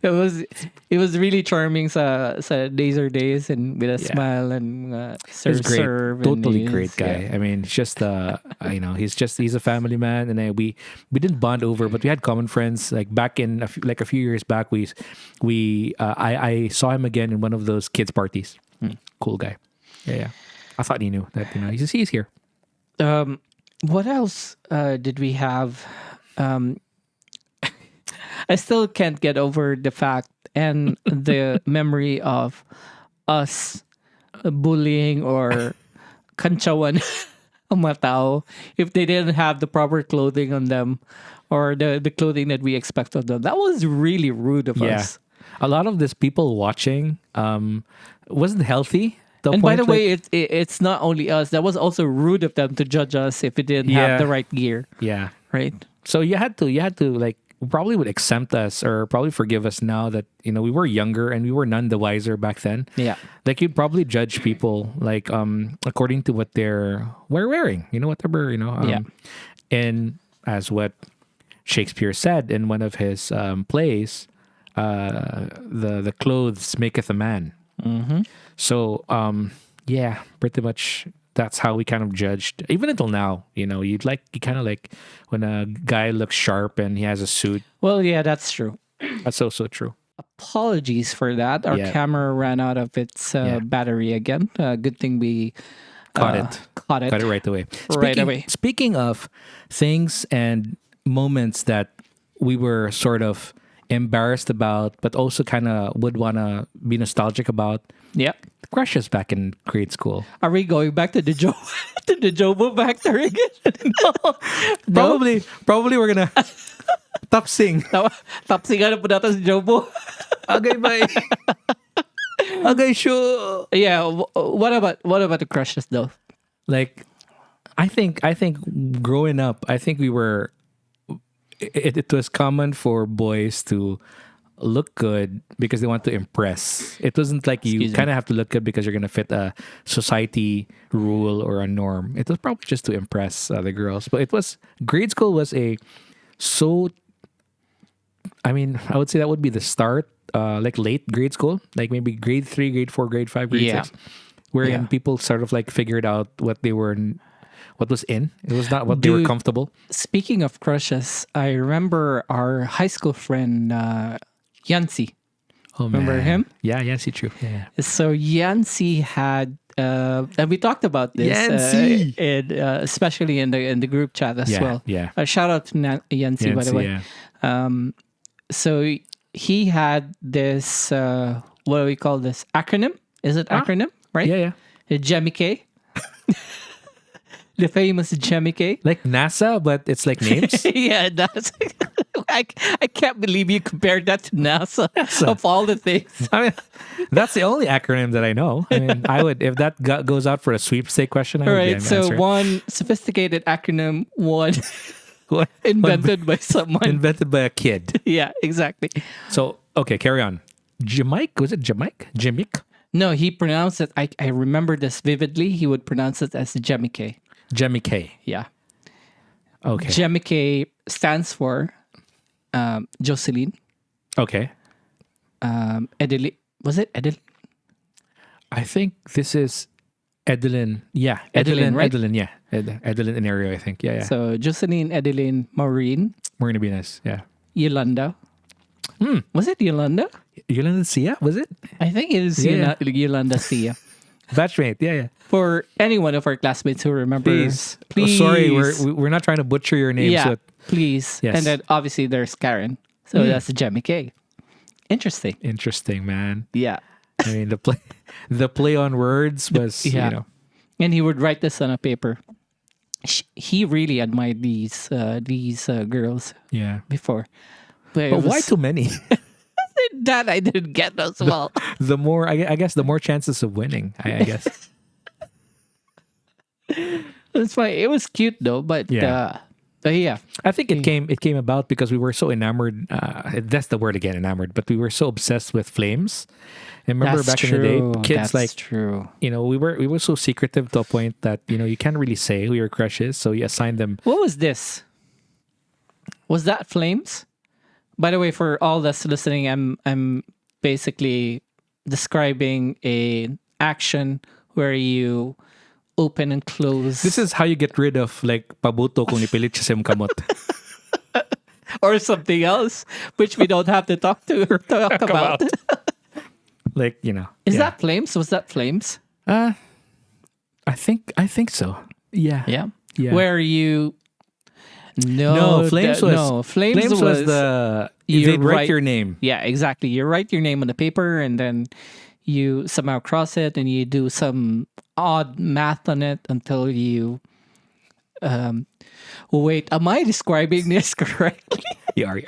It was really charming sa Days or Days and with a smile and serve. Totally great guy. Yeah. I mean, it's just he's a family man, and we didn't bond over, but we had common friends. Like back in a few years back, I saw him again in one of those kids parties. Cool guy. Yeah. I thought he knew that he's here. What else did we have? I still can't get over the fact and the memory of us bullying or kantsawan ang mga tao if they didn't have the proper clothing on them or the clothing that we expect of them. That was really rude of us. A lot of this people watching wasn't healthy. And by the way, it's not only us. That was also rude of them to judge us if we didn't have the right gear. Yeah. Right? So you had to like, probably would exempt us or probably forgive us now that we were younger and we were none the wiser back then. Yeah, like you'd probably judge people like according to what they're wearing, whatever. And as what Shakespeare said in one of his plays, the clothes maketh a man. So pretty much that's how we kind of judged, even until now. You kind of like when a guy looks sharp and he has a suit. Well, yeah, that's true. That's also true. Apologies for that. Our camera ran out of its battery again. Good thing we caught it right away. Speaking of things and moments that we were sort of embarrassed about, but also kind of would want to be nostalgic about. Yeah. Crushes back in grade school. Are we going back to the Jobo factor again? No. Probably we're gonna top sing. Top sing na po natin si Jobo. Okay, bye. Okay, sure. Yeah. What about the crushes though? Like, I think growing up, I think we were. It was common for boys to look good because they want to impress. It wasn't like you Excuse me. kind of have to look good because you're going to fit a society rule or a norm. It was probably just to impress the girls. But it was, grade school was I would say that would be the start, like late grade school, like maybe grade 3, grade 4, grade 5, grade Yeah. 6, wherein Yeah. people sort of like figured out what was in. It was not what they were Dude. comfortable. Speaking of crushes, I remember our high school friend Yancy. Oh, Remember man. him? Yeah, Yancy, true. Yeah. So Yancy had, and we talked about this, Yancy! especially in the group chat as Yeah, well. yeah. Shout out to Yancy, by the way. Yeah. So he had this, what do we call this? Acronym? Is it acronym? Right? Yeah, yeah. Jemmy K. The famous Jemmy K. Like NASA, but it's like names. Yeah, that's. I can't believe you compared that to NASA of all the things. I mean, that's the only acronym that I know. I mean, I would, if that goes out for a sweepstake question, I All would right, answer so it. one sophisticated acronym, one One invented by someone. invented by a kid. Yeah, exactly. So, okay, carry on. Jamaica? Was it Jamaica? Jamaica? No, he pronounced it. I remember this vividly. He would pronounce it as Jemmy K. Jemmy K. Yeah. Okay. Jemmy K stands for Jocelyn. Okay. Edeline. Was it Edeline? I think this is Edeline. Yeah. Edeline, right? Edeline, yeah. Edeline Inario, I think. Yeah, yeah. So Jocelyn, Edeline, Maureen, Marina Venus. Yeah. Yolanda. Was it Yolanda? Yolanda Sia, was it? I think it is Yeah. Yolanda Sia. Batchmate. Yeah, yeah. For any one of our classmates who remembers, Please. Oh, sorry, we're not trying to butcher your name. yeah, So please. Yes. And then obviously there's Karen. So that's Jemmy K. Interesting. interesting, man. Yeah. I mean, the play on words was, Yeah. you know. And he would write this on a paper. He really admired these girls Yeah. before. But, But why too many? that I didn't get as well. The more, I guess, the more chances of winning, I guess. It's fine. It was cute though, but Yeah. yeah. I think it came about because we were so enamored. That's the word again, enamored. But we were so obsessed with flames. And remember That's back in the true. day, kids That's true. we were so secretive to a point that you can't really say who your crush is. So you assign them. What was this? Was that flames? By the way, for all that's listening, I'm basically describing an action where you open and close. This is how you get rid of like pabuto kung nipilit siya sa kamot. or something else, which we don't have to talk about. Like Is yeah. that flames? Was that flames? I think so. Yeah. Yeah. Yeah. Where you No, flames was flames was the you they'd write write- your name. Yeah, exactly. You write your name on the paper and then you somehow cross it and you do some odd math on it until you wait, am I describing this correctly? You are.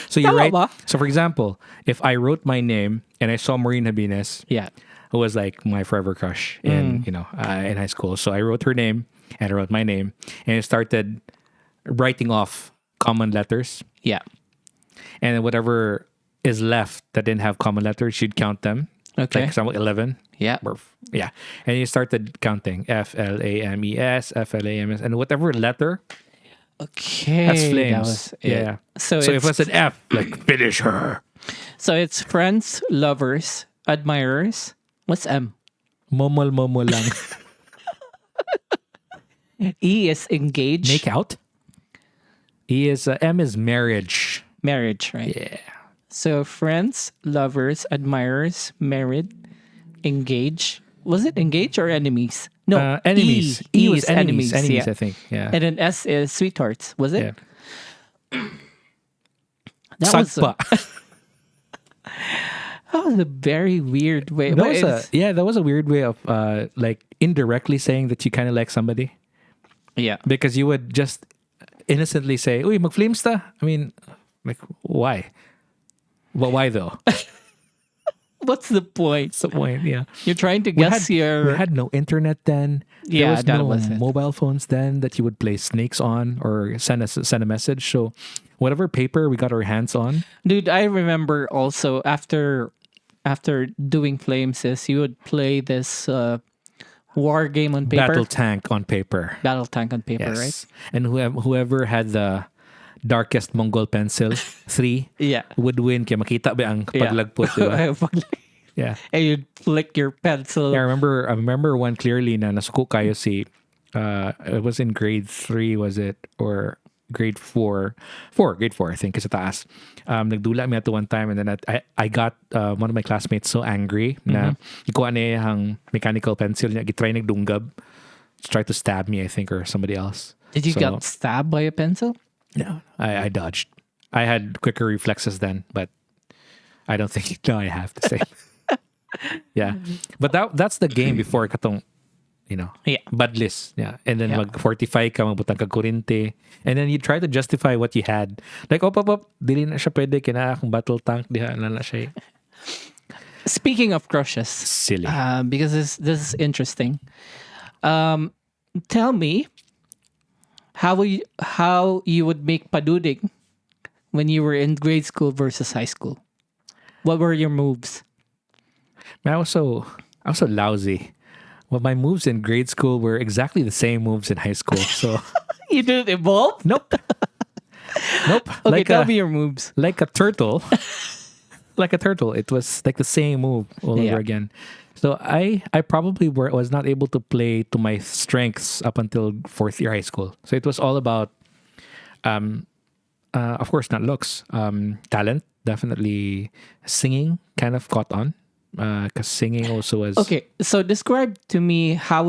So you Tama write. ba? So for example, if I wrote my name and I saw Maureen Habines, Yeah. who was like my forever crush in in high school. So I wrote her name and I wrote my name and I started writing off common letters, Yeah. and then whatever is left that didn't have common letters, she'd count them. Okay. Like example 11. Yeah. Yeah. And you started counting FLAMES, FLAMS, and whatever letter, Okay. that's that flames. was it. Yeah. So, So if it's, it's an F, like finish her. so it's friends, lovers, admirers. What's M? Momol lang. E is engaged. Make out. M is marriage. Marriage, right? Yeah. So friends, lovers, admirers, married, engaged. Was it engaged or enemies? No, Enemies. E was is enemies. enemies, Enemies, yeah. I think. Yeah. And then S is sweethearts. Was it? Yeah. That was Sagpa. that was a very weird way. That But was it's- that was a weird way of like indirectly saying that you kind of like somebody, yeah. because you would just innocently say, "Uy, mag-flames ta." I mean, like why? But why though? What's the point? What's the point? Yeah. You're trying to guess We your. had no internet then. Yeah, there was that no was it. mobile phones then that you would play snakes on or send a message. So whatever paper we got our hands on. Dude, I remember also after doing flames is you would play this war game on paper. Battle tank on paper. Battle tank on paper, Yes. right? And whoever had the darkest Mongol pencil, 3, Yeah. would win. Kaya makita ba ang paglagpot, diba? Yeah. And you'd flick your pencil. Yeah, I remember one clearly na nasuko kayo si it was in grade 3, was it, or grade 4 grade 4 I think, kasi taas. Nagdula mi ato one time, and then I got one of my classmates so angry na ikuha niya ang mechanical pencil niya, gitry nagdunggab, try to stab me, I think, or somebody else. Did you get stabbed by a pencil? No, I dodged. I had quicker reflexes then, but I don't think now I have to say. Yeah, but that's the game before katong, badlis. Yeah, and then mag 45 ka, magbutang ka kurente, and then you try to justify what you had. Like, op, dili na siya pwede, kina akong battle tank, diha na siya. Speaking of crushes, Silly. because this is interesting. Tell me how you would make paduding when you were in grade school versus high school. What were your moves? Man, I was so lousy. Well, my moves in grade school were exactly the same moves in high school. So You didn't evolve? nope. Okay, tell me your moves. Like a turtle. Like a turtle. It was like the same move all over again. So I probably was not able to play to my strengths up until 4th year high school. So it was all about, of course, not looks. Talent, definitely. Singing kind of caught on. Because singing also was... Okay, so describe to me how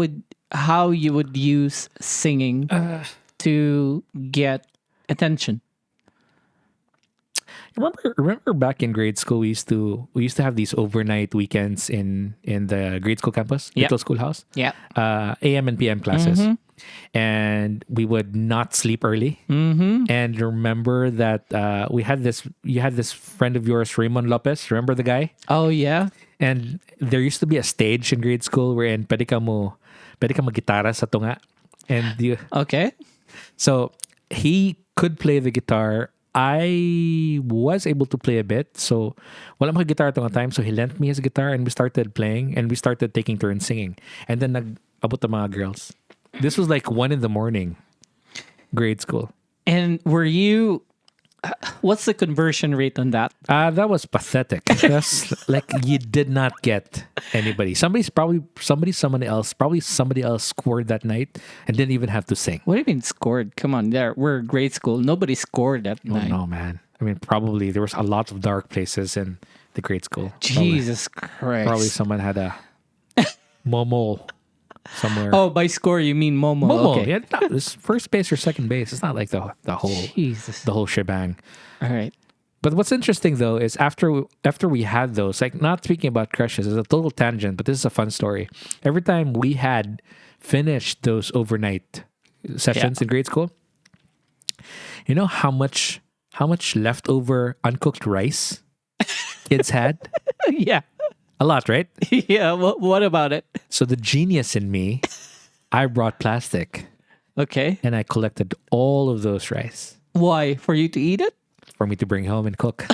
you would use singing to get attention. Remember back in grade school, we used to have these overnight weekends in the grade school campus, little schoolhouse. Yeah. AM and PM classes, and we would not sleep early. And remember that you had this friend of yours, Raymond Lopez. Remember the guy? Oh yeah. And there used to be a stage in grade school wherein pwede ka mag-gitara sa tunga. And Okay. so he could play the guitar. I was able to play a bit. So wala mo guitar at time. So he lent me his guitar and we started playing and we started taking turns singing. And then nag-abot ang mga girls. This was like 1 a.m, grade school. And were you... what's the conversion rate on that? That was pathetic. That's like you did not get anybody. Somebody else scored that night and didn't even have to sing. What do you mean scored? Come on, we're grade school. Nobody scored that night. No, man. I mean, probably there was a lot of dark places in the grade school. Jesus Christ. Probably someone had a Momo somewhere. Oh, by score you mean Momo. Momo, Okay. yeah, it's first base or second base. It's not like the whole shebang. All right. But what's interesting though is after we had those, like, not speaking about crushes, it's a total tangent, but this is a fun story. Every time we had finished those overnight sessions in grade school, you know how much leftover uncooked rice kids had? Yeah. A lot, right? Yeah. What about it? So the genius in me, I brought plastic Okay. and I collected all of those rice Why? For you to eat it? for me to bring home and cook.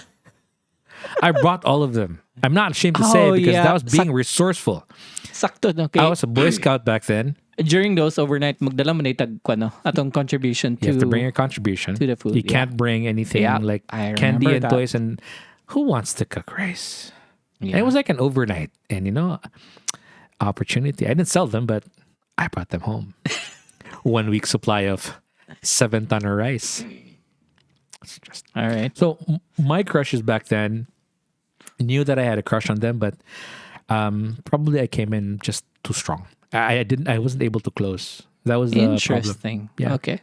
I brought all of them. I'm not ashamed to say because that was being resourceful. Sakto, okay. I was a Boy Scout back then. During those overnight, magdala mo na itag atong contribution to... You have to bring your contribution. to the food, You can't bring anything like I candy remember and that. toys. And who wants to cook rice? Yeah. And it was like an overnight. And opportunity. I didn't sell them, but I brought them home. 1 week supply of 7-ton rice. It's just... All right. So my crushes back then knew that I had a crush on them, but probably I came in just too strong. I wasn't able to close. That was the problem. Interesting. Yeah. Okay.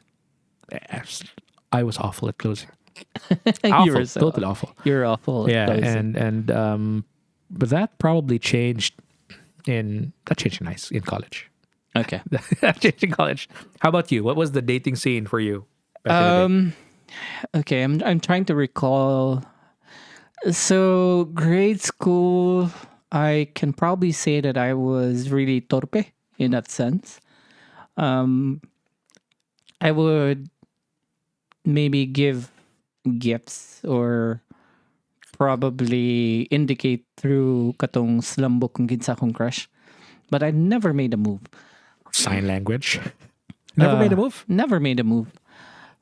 I was awful at closing. You were Totally awful. You're awful. Yeah, and but that probably changed in college. Okay. That changed in college. How about you? What was the dating scene for you? Back in the day? Okay, I'm trying to recall. So grade school, I can probably say that I was really torpe in that sense. I would maybe give gifts or probably indicate through katong slambok kung kinsa kong crush. But I never made a move. Sign language. Never made a move? Never made a move.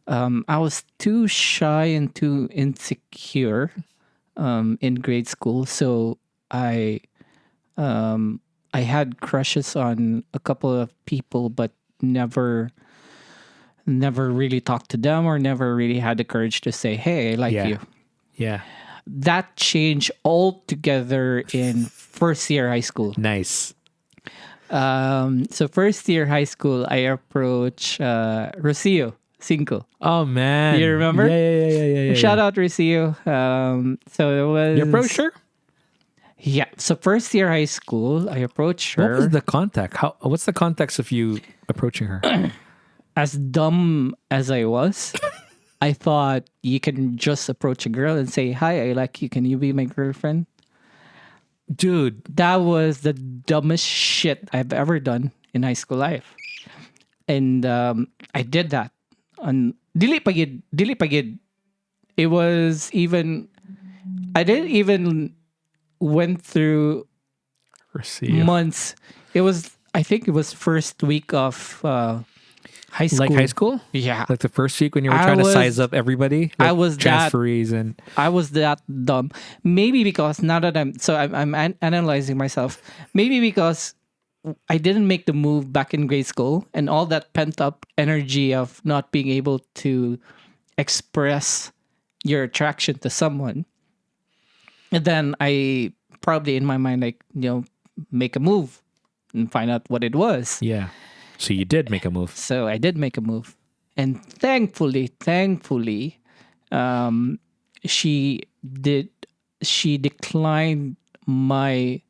I was too shy and too insecure in grade school. So I had crushes on a couple of people, but never really talked to them or never really had the courage to say, hey, I like you. Yeah. That changed altogether in first year high school. Nice. So first year high school, I approached Rocio Cinco. Oh, man. You remember? Yeah. Shout out Rocio. So it was... You approached her? Yeah. So first year high school, I approached her. What was the contact? What's the context of you approaching her? As dumb as I was, I thought you can just approach a girl and say, hi, I like you. Can you be my girlfriend? Dude. That was the dumbest shit I've ever done in high school life. And I did that. Dili pagid. It was even... I didn't even went through months. It was... I think it was first week of... high school. Like high school? Yeah. Like the first week when you were trying to size up everybody? Like I was transferees and... I was that dumb. Maybe because now that I'm analyzing myself. Maybe because I didn't make the move back in grade school and all that pent up energy of not being able to express your attraction to someone. And then I probably in my mind, like, make a move and find out what it was. Yeah. So you did make a move. So I did make a move. And thankfully, she declined my,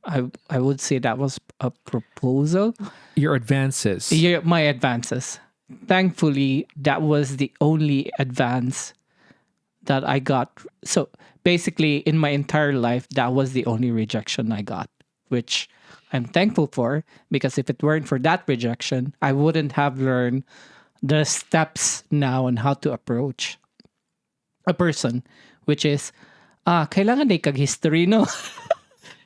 I would say that was a proposal. Your advances. Yeah, my advances. Thankfully, that was the only advance that I got. So basically, in my entire life, that was the only rejection I got, which I'm thankful for, because if it weren't for that rejection, I wouldn't have learned the steps now on how to approach a person, which is, kailangan na ikag history, no?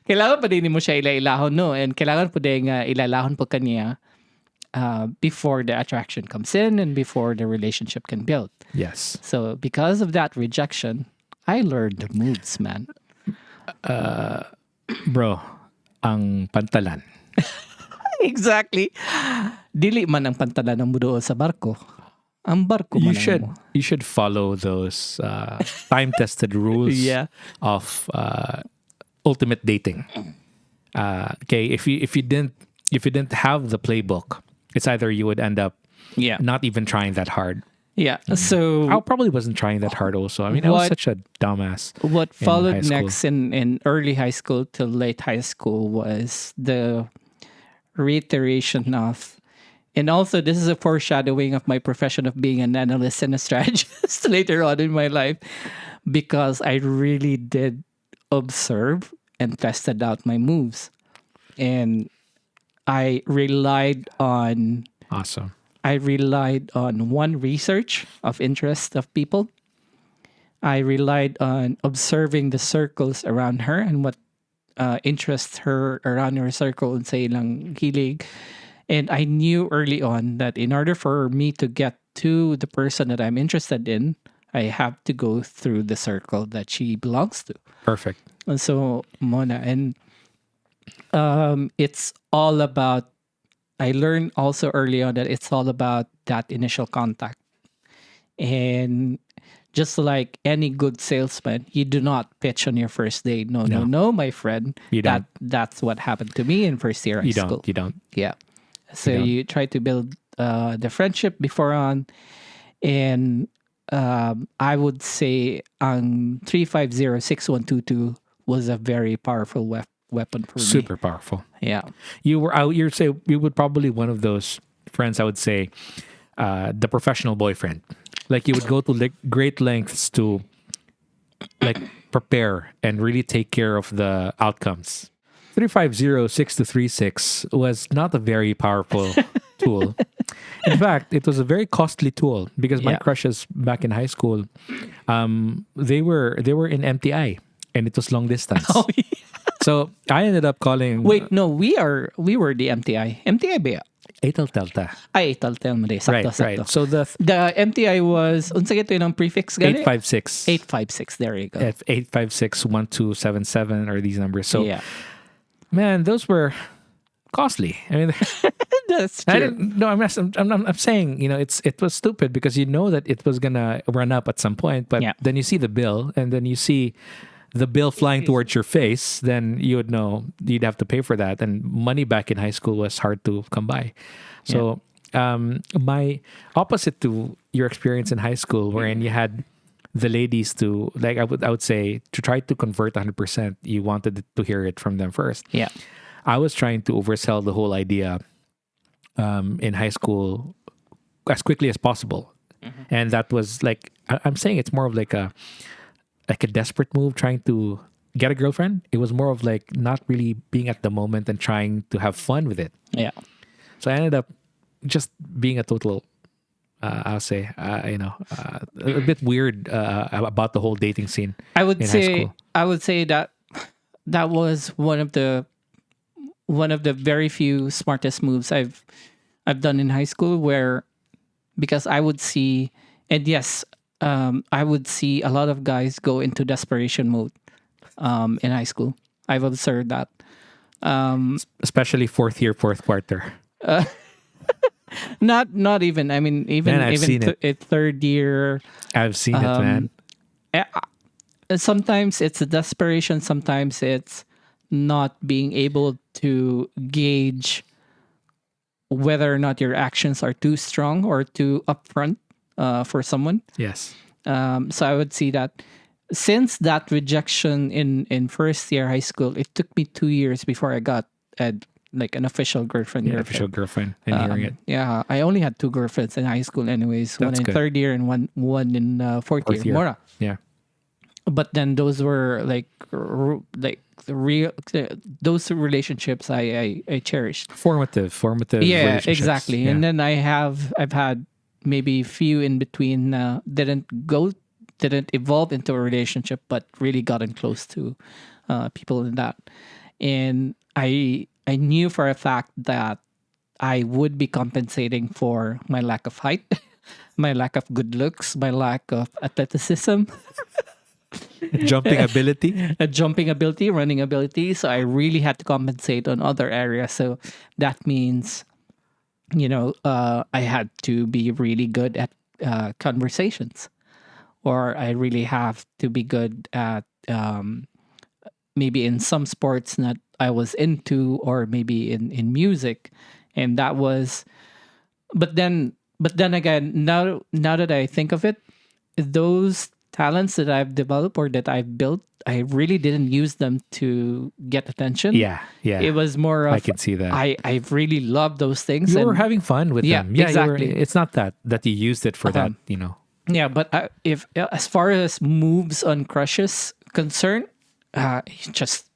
Kailangan pa din mo siya ilailahon, no? And kailangan po din ilalahon po kanya before the attraction comes in and before the relationship can build. Yes. So because of that rejection, I learned the moves, man. Bro, ang pantalan. Exactly. Dili man ang pantalan ng mudo sa barko. Ang barko man You should follow those time-tested rules of ultimate dating. Okay, if you didn't have the playbook, it's either you would end up not even trying that hard. Yeah. So I probably wasn't trying that hard also. I mean, I was such a dumbass. What followed next in early high school to late high school was the reiteration of, and also this is a foreshadowing of my profession of being an analyst and a strategist later on in my life, because I really did observe and tested out my moves. And I relied on... Awesome. I relied on one, research of interest of people. I relied on observing the circles around her and what interests her around her circle and say lang hilig. And I knew early on that in order for me to get to the person that I'm interested in, I have to go through the circle that she belongs to. Perfect. And so, Mona, and it's all about, I learned also early on that it's all about that initial contact. And just like any good salesman, you do not pitch on your first date. No, my friend. You don't. That's what happened to me in first year high school. You don't. Yeah. So you try to build the friendship before on. And I would say 350-6122 was a very powerful weapon for me. Super powerful. Yeah. You would probably one of those friends, I would say, the professional boyfriend. Like you would go to great lengths to like prepare and really take care of the outcomes. 350-6236 was not a very powerful tool. In fact, it was a very costly tool because my Yeah. crushes back in high school, they were in MTI and it was long distance. Oh, yeah. So I ended up calling. Wait, no, we were the MTI. MTI ba? Atal Telta. Ay, tal mo di. Sakto, Right, sakto. right. So the The MTI was, unsa ito yung prefix gali? 856. 856, there you go. 856 1277 are these numbers. So Yeah. man, those were costly. I mean, That's I true. didn't. No, I'm saying, it was stupid because you know that it was gonna run up at some point, but Yeah. then you see the bill, and then you see the bill flying towards your face, then you would know you'd have to pay for that. And money back in high school was hard to come by. So, my opposite to your experience in high school, wherein you had the ladies to like, I would say to try to convert 100%, you wanted to hear it from them first. Yeah. I was trying to oversell the whole idea in high school as quickly as possible, and that was like I'm saying it's more of like a desperate move trying to get a girlfriend. It was more of like not really being at the moment and trying to have fun with it. Yeah. So I ended up just being a total, I'll say, a bit weird about the whole dating scene. I would in high say school. that was one of the very few smartest moves I've done in high school, where because I would see, and yes, I would see a lot of guys go into desperation mode in high school. I've observed that. Especially fourth year, fourth quarter. Not even. I mean, even Man, I've seen it. third year. I've seen it, man. Sometimes it's a desperation. Sometimes it's not being able to gauge whether or not your actions are too strong or too upfront for someone. Yes. So I would see that since that rejection in first year high school, it took me 2 years before I got like an official girlfriend. Yeah, official girlfriend and hearing it. Yeah, I only had 2 girlfriends in high school, anyways. That's one in good. third year and one in fourth year. Mora. Yeah. But then those were like real. Those relationships I cherished. Formative Yeah, relationships. exactly. Yeah. And then I've had maybe few in between didn't evolve into a relationship, but really gotten close to people in that. And I knew for a fact that I would be compensating for my lack of height, my lack of good looks, my lack of athleticism, Jumping ability. jumping ability, running ability. So I really had to compensate on other areas. So that means, I had to be really good at conversations, or I really have to be good at maybe in some sports that I was into, or maybe in music. And that was, but then again, now that I think of it, those talents that I've developed or that I've built, I really didn't use them to get attention. Yeah. It was more of, I can see that. I really love those things. You and were having fun with Yeah, them. Yeah, exactly. It's not that you used it for that, Yeah, but if as far as moves on crushes concerned, just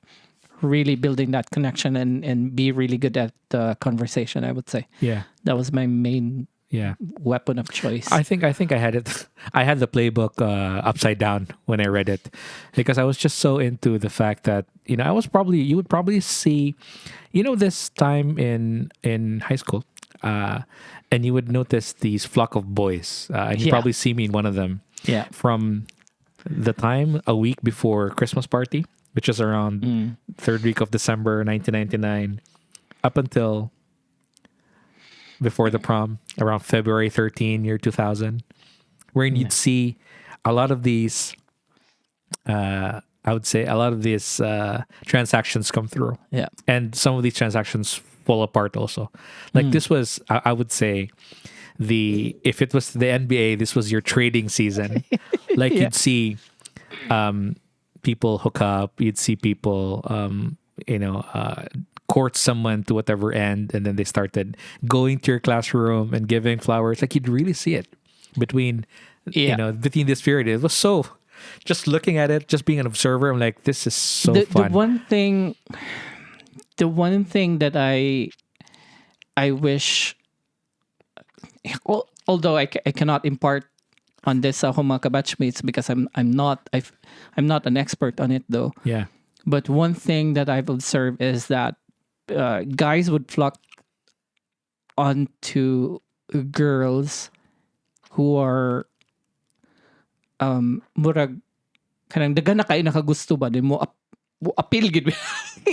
really building that connection and be really good at conversation, I would say. Yeah. That was my main Yeah. weapon of choice. I think I had it. I had the playbook upside down when I read it, because I was just so into the fact that you would probably see, this time in high school, and you would notice these flock of boys, and you Yeah. probably see me in one of them. Yeah. From the time a week before Christmas party, which is around third week of December 1999, up until before the prom, around February 13, year 2000, wherein you'd see a lot of these, I would say, a lot of these transactions come through. Yeah. And some of these transactions fall apart also. Like this was, I would say, if it was the NBA, this was your trading season. Like Yeah. you'd see people hook up, you'd see people, court someone to whatever end, and then they started going to your classroom and giving flowers. Like you'd really see it between this period. It was so, just looking at it, just being an observer, I'm like, this is so fun. The one thing that I wish although I cannot impart on this sa akong mga kabatchmates because I'm not an expert on it though. Yeah. But one thing that I've observed is that guys would flock onto girls who are murag kanang daghan na kayo nakagusto ba din mo appeal gid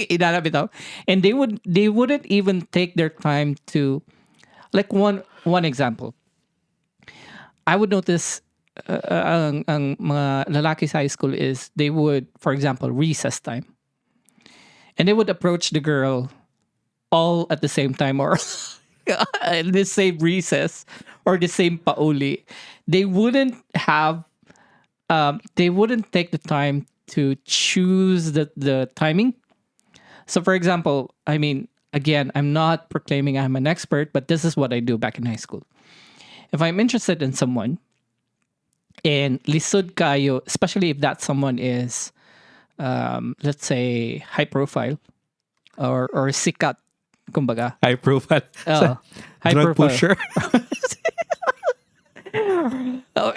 inana bitaw, and they wouldn't even take their time to, like, one example. I would notice ang mga lalaki sa high school is they would, for example, recess time, and they would approach the girl all at the same time or in the same recess or the same pauli. They wouldn't take the time to choose the timing. So for example, I mean, again, I'm not proclaiming I'm an expert, but this is what I do back in high school. If I'm interested in someone and lisod kayo, especially if that someone is let's say high profile or sikat, kumbaga. High profile. Oh, high Drug profile. pusher. Oh,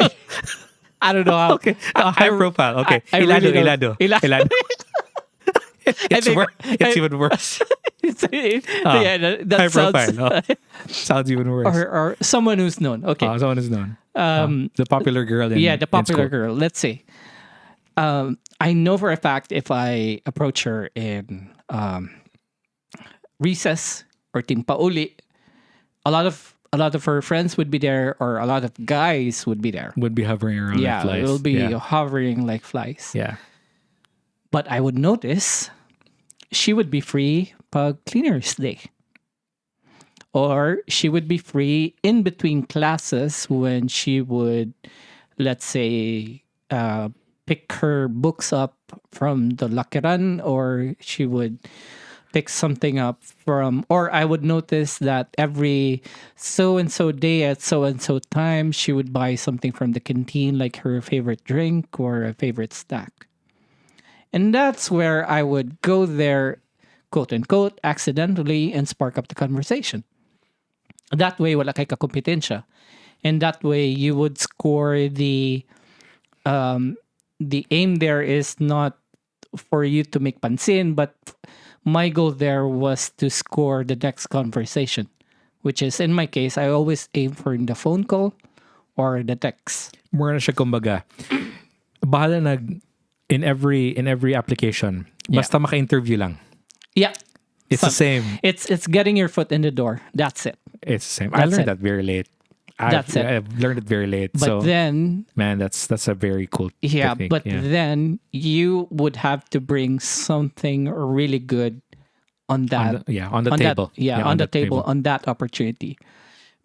I don't know how. Okay. High profile. Okay. I really don't. Ilado. It's think- it's even worse. Yeah, that High sounds profile. Oh. Sounds even worse. or someone who's known. Okay. Someone is known. The popular girl in Yeah, the popular in school. girl. Let's say, I know for a fact if I approach her in recess or timpauli, a lot of her friends would be there, or a lot of guys would be there. Would be hovering around Yeah, like flies. it will be Yeah. hovering like flies. Yeah. But I would notice she would be free pag cleaners day. Or she would be free in between classes when she would, let's say, pick her books up from the lakiran, or she would pick something up from, or I would notice that every so and so day at so and so time, she would buy something from the canteen, like her favorite drink or a favorite snack. And that's where I would go there, quote unquote, accidentally, and spark up the conversation. That way, wala kay kakompetensya. And that way, you would score the aim there is not for you to make pansin, but my goal there was to score the next conversation, which is, in my case, I always aim for the phone call or the text. More na siya kumbaga. Bahala na in every application. Basta maka-interview lang. Yeah. It's the same. It's getting your foot in the door. That's it. It's the same. I learned that very late. That's it. I've learned it very late. But so then, man, that's a very cool yeah, technique. but then you would have to bring something really good on that. On the table. On the table, on that opportunity.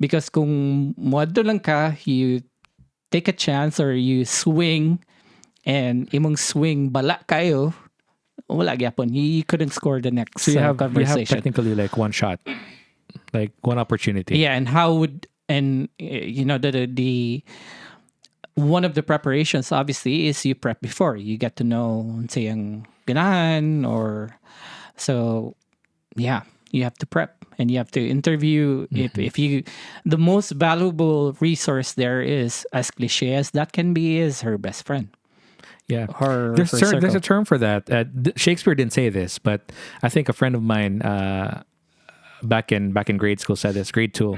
Because kung muadto lang ka, you take a chance or you swing, and imong swing bala kayo, wala gyapon. You couldn't score the next So you have conversation. technically like one shot, like one opportunity. Yeah, and the one of the preparations obviously is you prep before. You get to know say ang ganahan, or so yeah, you have to prep and you have to interview. If you, the most valuable resource there is, as cliche as that can be, is her best friend. Yeah, There's a term for that. Shakespeare didn't say this, but I think a friend of mine back in grade school said this. Grade 2.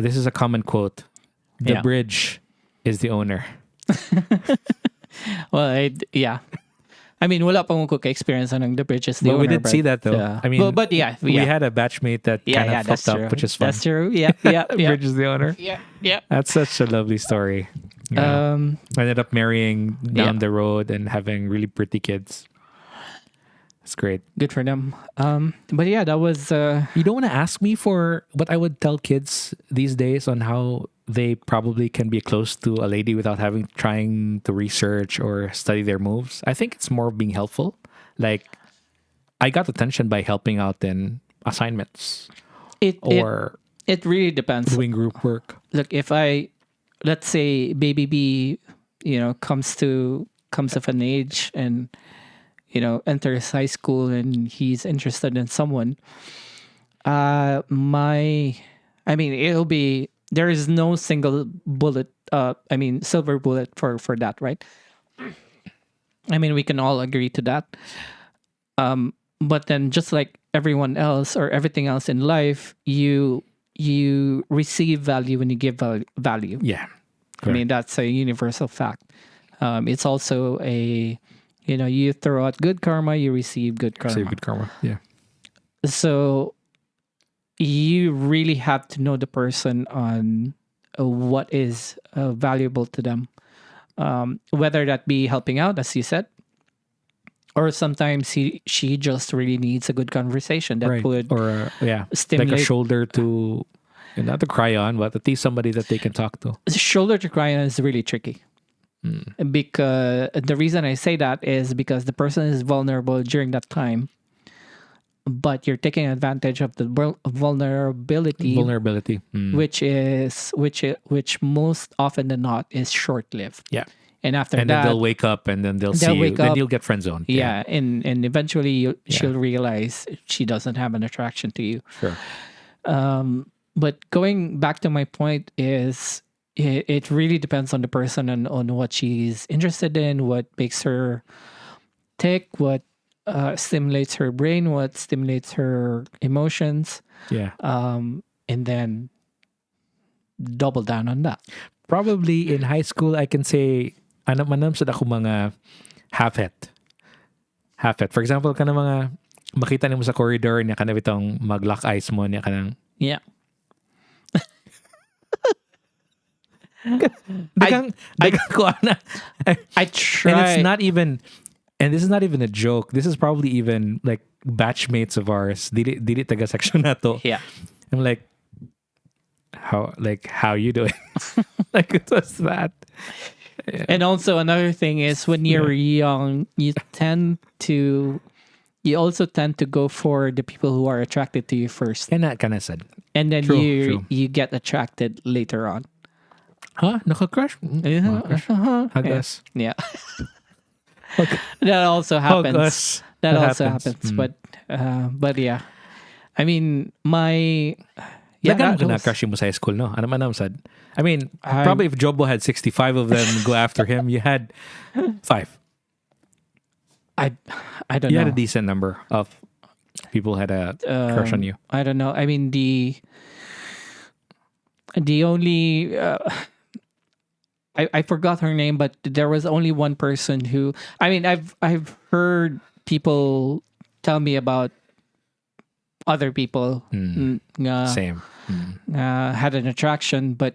This is a common quote. The bridge is the owner. Well, yeah. I mean, wala pa mong experience on the bridge is the owner. We did see that though. I mean, but yeah, we had a batchmate that kind of fucked up, which is fun. That's true. Yeah. Bridge is the owner. Yeah. That's such a lovely story. Yeah. I ended up marrying down the road and having really pretty kids. It's great. Good for them. But yeah, that was. You don't want to ask me for what I would tell kids these days on how they probably can be close to a lady without trying to research or study their moves. I think it's more being helpful. Like, I got attention by helping out in assignments It really depends. Doing group work. Look, if let's say baby B, comes of an age and enters high school and he's interested in someone, it'll be there is no single bullet. Silver bullet for that, right? I mean, we can all agree to that. But then, just like everyone else or everything else in life, you receive value when you give value. Yeah. I mean, that's a universal fact. It's also you throw out good karma, you receive good karma. Receive good karma. Yeah. So you really have to know the person on what is valuable to them. Whether that be helping out, as you said, or sometimes she just really needs a good conversation that would stimulate, like a shoulder to, not to cry on, but at least somebody that they can talk to. Shoulder to cry on is really tricky. Because the reason I say that is because the person is vulnerable during that time, but you're taking advantage of the vulnerability, which most often than not is short lived. Yeah. And after that, then they'll wake up and then they'll see you. Then you'll get friend zoned. Yeah, and eventually she'll realize she doesn't have an attraction to you. Sure. But going back to my point is, it really depends on the person and on what she's interested in, what makes her tick, what stimulates her brain, what stimulates her emotions. Yeah. And then double down on that. Probably in high school, I can say, manamsad ako mga half-het. Half-het. For example, kana mga makita nimo sa corridor niya kana bitong mag-lock eyes mo niya kanang. Yeah. I try. And it's not even, and this is not even a joke. This is probably even like batchmates of ours. Dili taga section na to. Yeah. I'm like, how you doing? Like, it was that. Yeah. And also another thing is, when you're young, you also tend to go for the people who are attracted to you first. And that kind of said. And then you get attracted later on. Huh? Naka-crush? I guess. Yeah. Okay. That also happens. That also happens. But yeah. I mean, my... Yeah, crush mo sa high school, no? Ano man sad. I mean, probably if Jobo had 65 of them go after him, you had 5. I don't know. You had a decent number of people had a crush on you. I don't know. I mean, the only... I forgot her name, but there was only one person who... I mean, I've heard people tell me about other people same had an attraction, but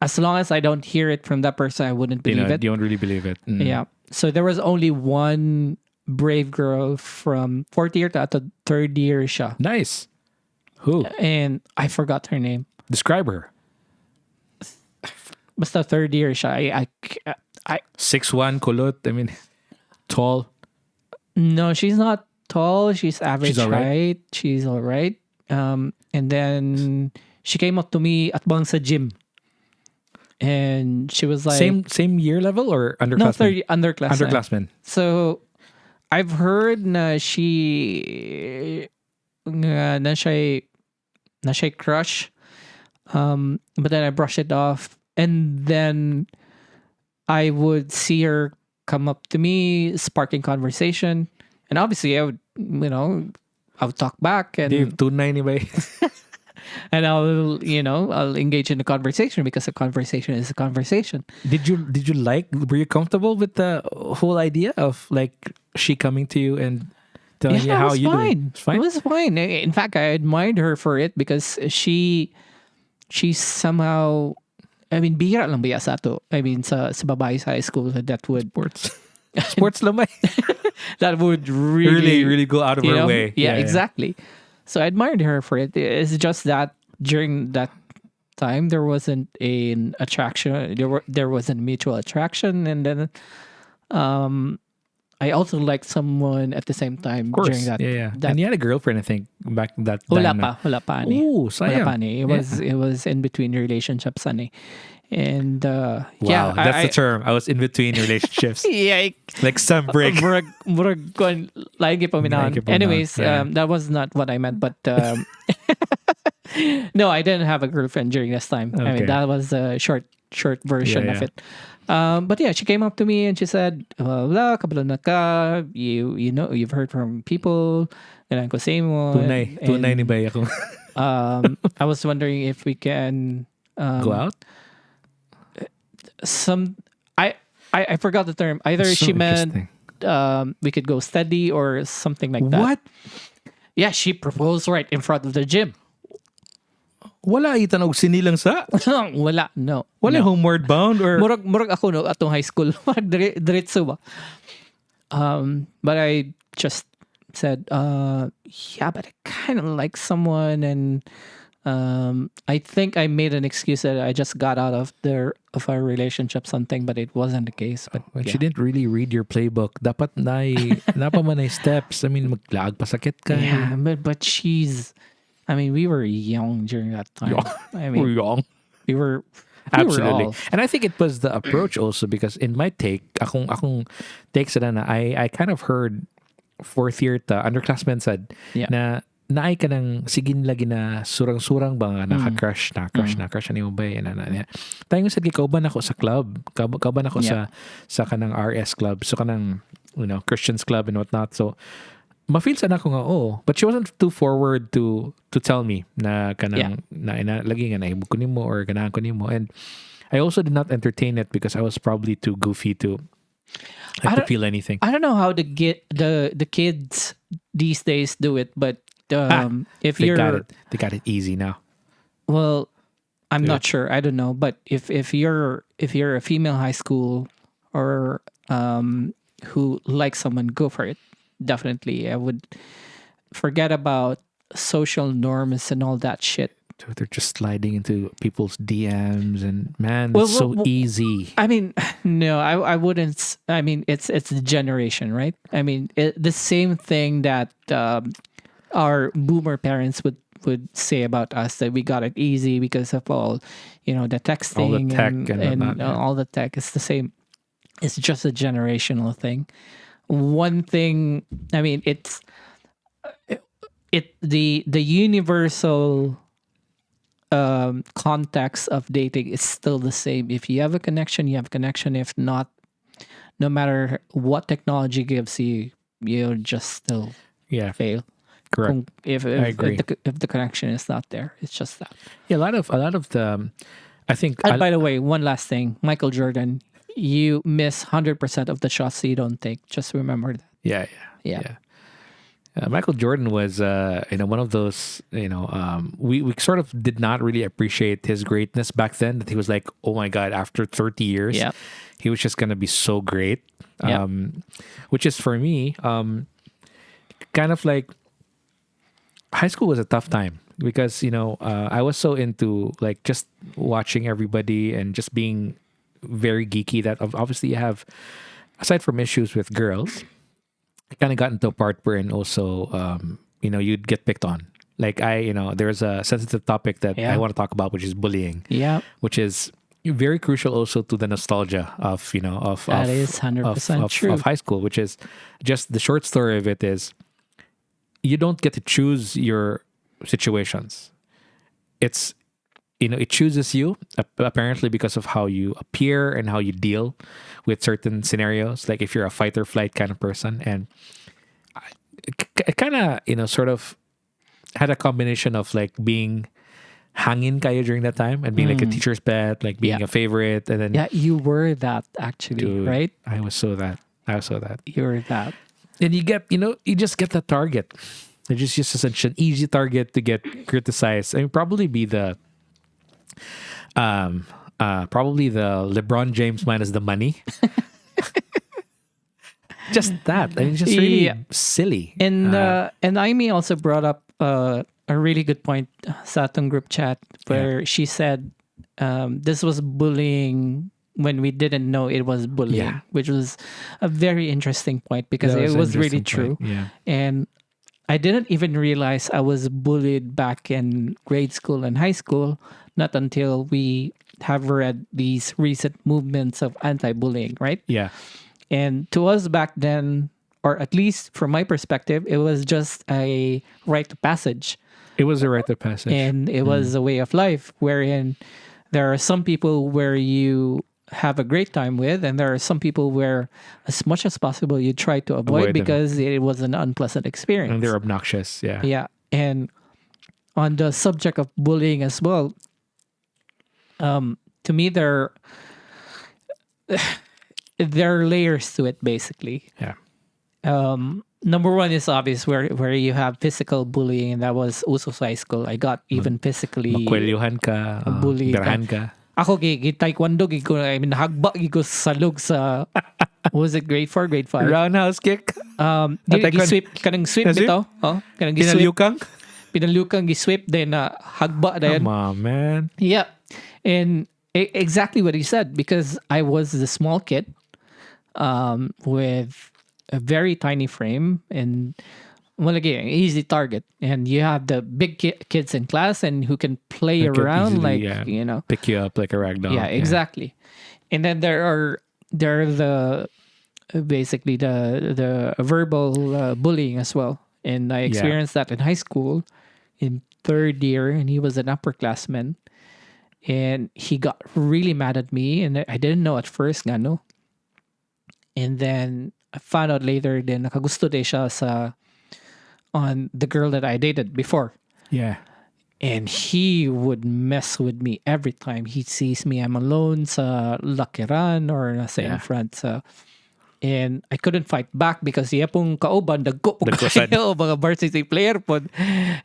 as long as I don't hear it from that person, I wouldn't believe it. You don't really believe it. Yeah. So there was only one brave girl from 4th year to 3rd year siya. Nice. Who? And I forgot her name. Describe her. Basta 3rd year siya. I 6'1", kulot. I mean, tall. No, she's not tall. She's average height. Right. She's all right. And then she came up to me at bang sa gym. And she was like... Same year level or underclassmen? No, underclassmen. So, I've heard na she... na siya crush. But then I brush it off. And then I would see her come up to me, sparking conversation. And obviously, I would talk back. And and I'll engage in a conversation because a conversation is a conversation. Were you comfortable with the whole idea of like she coming to you and telling you how you doing? It was fine. In fact, I admired her for it because she somehow, I mean, bihira lang ba sa ato? I mean, sa babae sa high school that would... Sports lang ba? That would really go out of her way. Yeah, exactly. So I admired her for it. It's just that during that time there wasn't an attraction. There wasn't mutual attraction, and then I also liked someone at the same time during that. Yeah. And you had a girlfriend, I think, back that time. Wala pa ni. Ooh, sayang. It was in between relationships, ani. And wow, that's the term. I was in between relationships. Yeah, like some break. Anyways, that was not what I meant, but No, I didn't have a girlfriend during this time. I Okay. mean, that was a short version Yeah, of yeah. it. But yeah, she came up to me and she said, "Wala, kabalo na ka. You know, you've heard from people. And ko same one. Tunay ni And bay ako. I was wondering if we can Go out? some. I forgot the term. Either So she meant interesting. we could go steady or something like that. What? Yeah, she proposed right in front of the gym. Wala itan og sinilang sa? Wala, no. Wala no. homeward bound or Murag ako no atong high school. Diretso ba? But I just said, yeah, but I kind of like someone, and I think I made an excuse that I just got out of our relationship, something, but it wasn't the case. But when yeah. she didn't really read your playbook. Dapat napa man ay steps. I mean, maglag pasakit ka. Yeah, but I mean, we were young during that time. I mean, We're young. we were Absolutely. all- And I think it was the approach also because in my take, akong take sa na, I kind of heard fourth year underclassmen said Yeah. na naay ka ng sigin lagi na surang-surang ba nga naka-crush ani mo ba na tayo nga sad kauban ako sa club kauban ako sa kanang RS club so kanang Christians club and whatnot so ma-feel sana ko nga but she wasn't too forward to tell me na kanang na lagi nga naibog ko nimo or ganahan ko nimo and I also did not entertain it because I was probably too goofy to feel anything. I don't know how the kids these days do it, but if They you're got it easy now. well, I'm not sure. I don't know, but if you're a female high school or who likes someone, go for it. Definitely, I would forget about social norms and all that shit. So they're just sliding into people's DMs and man, Well, it's so well, easy. I mean, no, I wouldn't. I mean, it's the generation, right? I mean, the same thing that our boomer parents would say about us that we got it easy because of all, the texting, All the tech and whatnot, yeah. all the tech. It's the same. It's just a generational thing. One thing, I mean, it's the universal context of dating is still the same. If you have a connection, you have a connection. If not, no matter what technology gives you, you'll just still fail. Correct. If I agree. if the connection is not there, it's just that. Yeah, a lot of the I think And by the way, one last thing, Michael Jordan, you miss 100% of the shots you don't take. Just remember that. yeah. Michael Jordan was, one of those, we sort of did not really appreciate his greatness back then. That he was like, oh my God, after 30 years, Yeah. he was just going to be so great. Yeah. Which is for me, kind of like high school was a tough time because, I was so into like just watching everybody and just being very geeky that obviously you have, aside from issues with girls, I kind of got into a part where and also, you'd get picked on. Like there's a sensitive topic that I want to talk about, which is bullying. Yeah. Which is very crucial also to the nostalgia of, That is 100% true. of high school, which is just the short story of it is you don't get to choose your situations. It's, it chooses you apparently because of how you appear and how you deal with certain scenarios. Like if you're a fight or flight kind of person, and it kind of, sort of had a combination of like being hangin kayo during that time and being like a teacher's pet, like being a favorite, and then Yeah, you were that actually, dude, right? I was so that. You were that. And you get, you just get the target. It's just such an easy target to get criticized. I mean, probably the LeBron James minus the money. Just that. I mean, just really silly. And Aimee also brought up a really good point sa atong group chat where she said this was bullying when we didn't know it was bullying, which was a very interesting point because it was really true. Yeah. And I didn't even realize I was bullied back in grade school and high school, not until we have read these recent movements of anti-bullying, right? Yeah. And to us back then, or at least from my perspective, it was just a rite of passage. It was a rite of passage. And it was a way of life wherein there are some people where you have a great time with, and there are some people where as much as possible you try to avoid Avoid them. because it was an unpleasant experience. And they're obnoxious. Yeah. Yeah. And on the subject of bullying as well, to me there are layers to it basically. Yeah. Number one is obvious where you have physical bullying, and that was also sa high school. I got even physically Makwelyuhan ka. bullied. Birahan ka. Ako taekwondo gid ko, I mean hagba gid ko sa lug sa what was it, grade 4, grade 5? Roundhouse kick. Gi-sweep kanang sweep Nasweep? bitaw. Oh, kanang gi-sweep. Pinalyukang. Pinalukang gi-sweep then hagba dayon. Come on, man. Yeah. And exactly what he said, because I was the small kid with a very tiny frame and easy target. And you have the big kids in class and who can play That could around easily, pick you up like a rag doll. Yeah, exactly. And then there are the basically the verbal bullying as well. And I experienced that in high school in third year, and he was an upperclassman. And he got really mad at me, and I didn't know at first nga, no? And then I found out later then nakagusto de siya on the girl that I dated before. Yeah. And he would mess with me every time he sees me. I'm alone sa lakiran or nasa in front sa. And I couldn't fight back because iya pong kauban dagko po kayo mga varsity player po.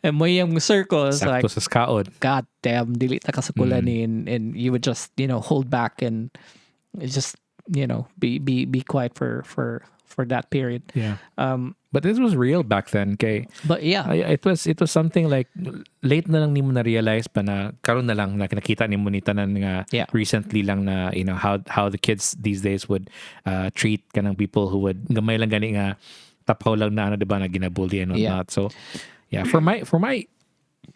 And mo yung circles Sakto sa skaod. God damn, dili ta kasakula ni, and you would just hold back and just be quiet for that period. Yeah. But this was real back then, okay? But yeah, it was something like late na lang nimo na realize pa na karon na lang na nakita nimo ni tanan nga recently lang na how the kids these days would treat kanang people who would gamay lang gani nga tapaw lang na diba na ginabully and whatnot. So yeah, for my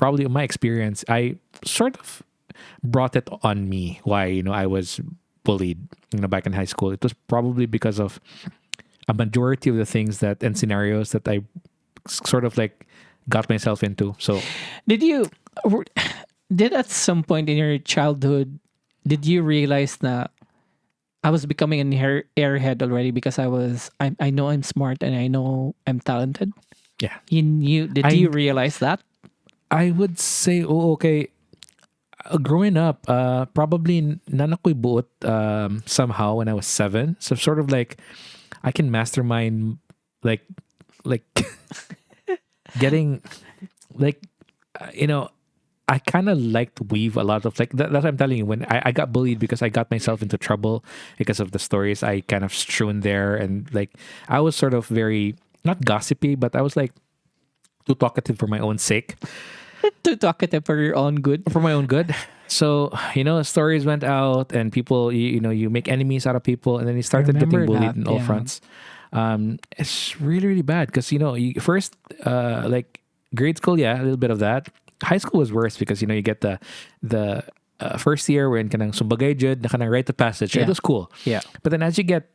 probably my experience, I sort of brought it on me why I was bullied back in high school. It was probably because of a majority of the things and scenarios that I sort of like got myself into. So did at some point in your childhood, did you realize that I was becoming an airhead already because I know I'm smart and I know I'm talented? Yeah. Did you realize that? I would say, okay. Growing up, probably nanakoy buot somehow when I was 7. So sort of like I can mastermind like getting like I kind of like to weave a lot of like that I'm telling you, when I got bullied because I got myself into trouble because of the stories I kind of strewn there, and like I was sort of very not gossipy, but I was like too talkative for my own sake. Too talkative for your own good. For my own good. So, stories went out and people, you make enemies out of people, and then you started getting bullied in all fronts. It's really, really bad because, first, like grade school, a little bit of that. High school was worse because, you get the first year when kanang sumbagay jud, na kanang rite of passage. Yeah. It was cool. Yeah. But then as you get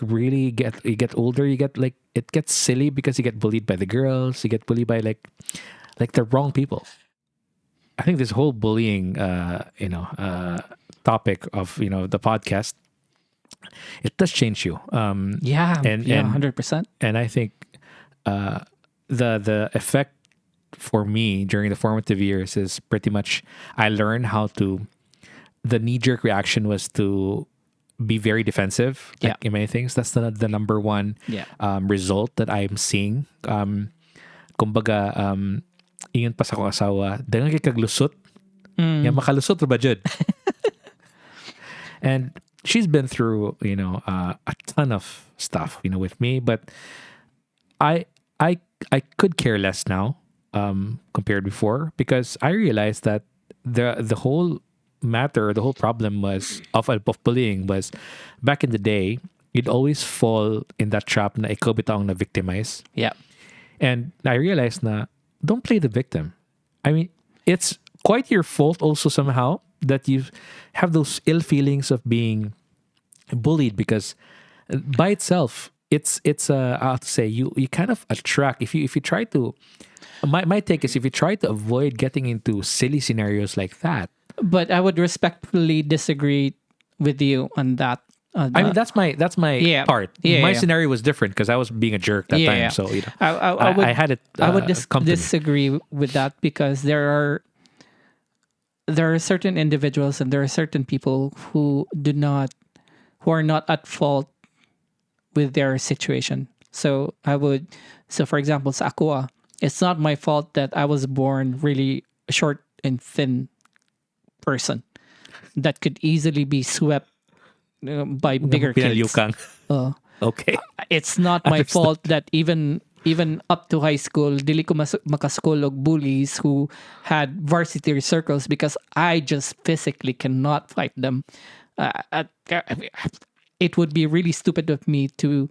really get older, you get like, it gets silly because you get bullied by the girls. You get bullied by like the wrong people. I think this whole bullying, topic of the podcast, it does change you. And 100%. And I think the effect for me during the formative years is pretty much I learned how to. The knee-jerk reaction was to be very defensive, like in many things. That's the number one result that I'm seeing. Kumbaga, ingon pa sa akong asawa, dagang kay kaglusot. Yang makalusot ra ba jud? And she's been through, a ton of stuff, with me, but I could care less now compared before, because I realized that the whole matter, the whole problem was of bullying was back in the day, you'd always fall in that trap na ikaw bitaw ang na-victimize. Yeah. And I realized na don't play the victim. I mean, it's quite your fault also somehow that you have those ill feelings of being bullied, because by itself, I have to say you kind of attract if you try to. My take is if you try to avoid getting into silly scenarios like that. But I would respectfully disagree with you on that. I mean, that's my Yeah. part. Yeah, My yeah. scenario was different because I was being a jerk that Yeah, time. yeah. So I had it. I would come to me. disagree with that because there are certain individuals and there are certain people who are not at fault with their situation. So for example, sa ako, it's not my fault that I was born really short and thin person that could easily be swept by bigger kids. Pinalyukang. Okay. It's not my Understood. fault that even up to high school, dili ko makaskool og bullies who had varsity circles because I just physically cannot fight them. It would be really stupid of me to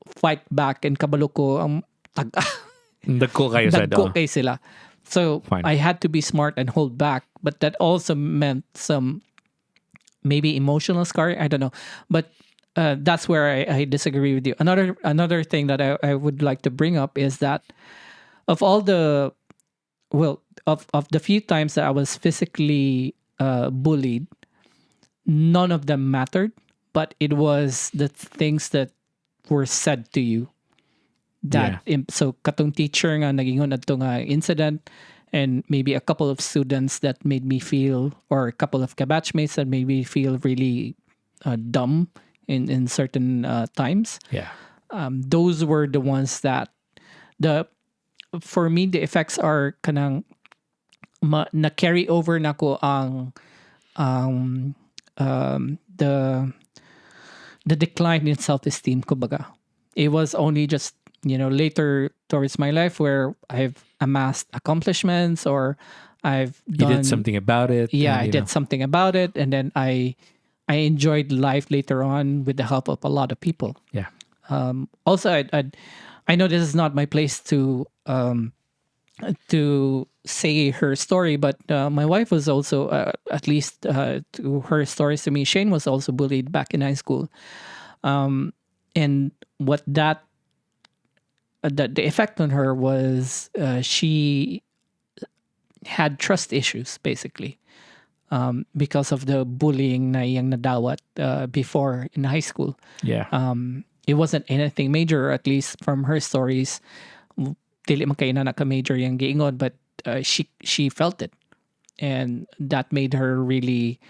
fight back and kabalo ko ang Dagko kayo sa dagko kay sila. So Fine. I had to be smart and hold back, but that also meant some maybe emotional scarring. I don't know, but that's where I disagree with you. Another thing that I would like to bring up is that of all the of the few times that I was physically bullied, none of them mattered, but it was the things that were said to you that so katong teacher nga nagingon adto nga incident, and maybe a couple of students that made me feel, or a couple of kabatchmates that made me feel really dumb in certain times. Yeah. Those were the ones that for me the effects are kanang na carry over nako ang the decline in self-esteem kumbaga. It was only just later towards my life where I've amassed accomplishments or I've You done did something about it. yeah, and, I did something about it, and then I enjoyed life later on with the help of a lot of people. Yeah. Also, I know this is not my place to say her story, but my wife was also at least to her stories to me. Shane was also bullied back in high school, and what that the effect on her was she had trust issues basically. Because of the bullying na iyang nadawat before in high school. Yeah. It wasn't anything major, or at least from her stories. Dili man kay na naka-major yung giingon, but she felt it. And that made her really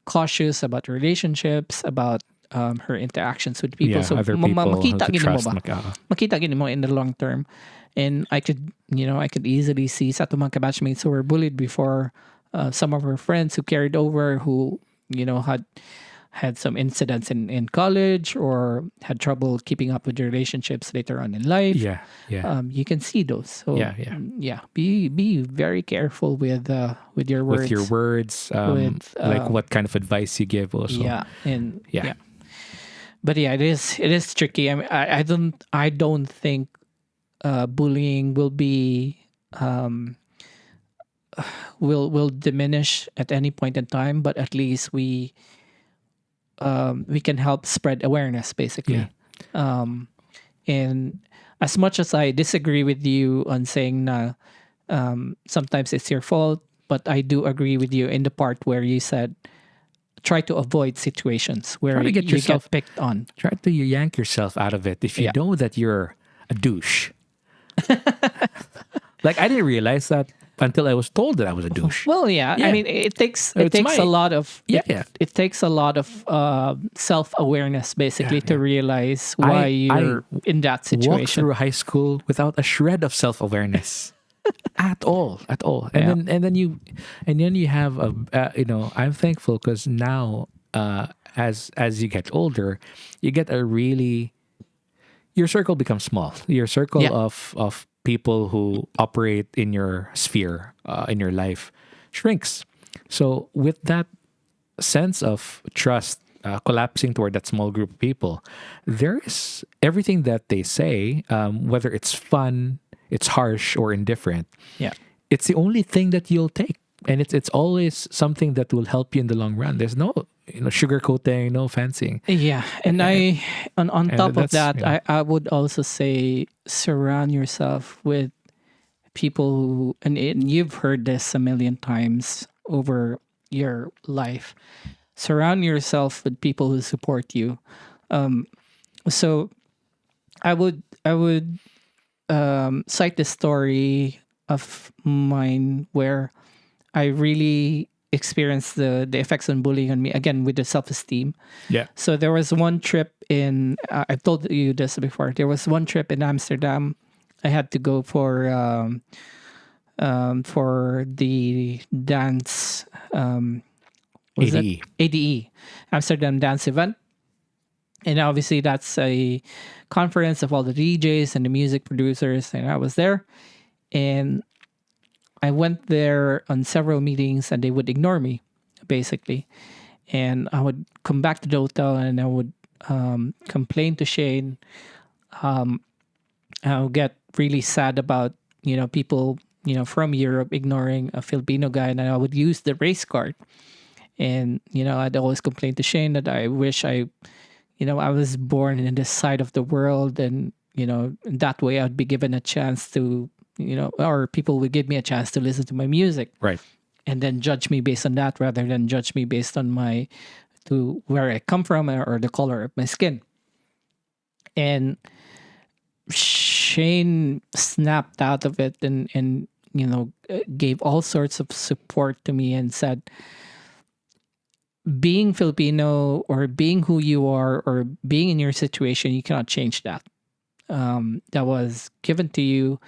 cautious about relationships, about her interactions with people. Yeah, So other people makita who gini mo trust, ba? maka- Makita gini mo in the long term. And I could easily see sa ato mga kabatchmates who were bullied before, some of her friends who carried over, who had some incidents in college or had trouble keeping up with relationships later on in life. Yeah. Yeah. You can see those. So Yeah. be very careful with your words. With your words, like what kind of advice you give also. Yeah, and Yeah. But yeah, it is tricky. I mean, I don't think bullying will be will diminish at any point in time, but at least we can help spread awareness basically. And as much as I disagree with you on saying na sometimes it's your fault, but I do agree with you in the part where you said try to avoid situations where Try to get you yourself- get picked on. Try to yank yourself out of it if you know that you're a douche. Like I didn't realize that until I was told that I was a douche. Well, yeah. I Yeah. mean, it takes It's a lot of Yeah. It takes a lot of self-awareness basically to realize why I you're in that Walked situation. through high school without a shred of self-awareness. at all. And then you have a I'm thankful because now as you get older, you get your circle becomes small. Your circle of people who operate in your sphere, in your life, shrinks. So with that sense of trust collapsing toward that small group of people, there is everything that they say, whether it's fun, it's harsh, or indifferent. Yeah. It's the only thing that you'll take, and it's always something that will help you in the long run. There's no sugarcoating, no fancying. Yeah, and on And top of that's, that, I would also say surround yourself with people who, and you've heard this a million times over your life. Surround yourself with people who support you. So I would cite this story of mine where I really experienced the effects on bullying on me again with the self-esteem. yeah. So there was one trip in I've told you this before. There was one trip in Amsterdam. I had to go for the dance. Was that ADE. ADE, Amsterdam Dance Event, and obviously that's a conference of all the DJs and the music producers, and I was there, and I went there on several meetings, and they would ignore me, basically, and I would come back to the hotel, and I would complain to Shane. I would get really sad about people from Europe ignoring a Filipino guy, and I would use the race card. And I'd always complain to Shane that I wish I was born in this side of the world, and that way I'd be given a chance to or people would give me a chance to listen to my music, Right. and then judge me based on that rather than judge me based on to where I come from or the color of my skin. And Shane snapped out of it and gave all sorts of support to me and said, being Filipino or being who you are or being in your situation, you cannot change that. That was given to you,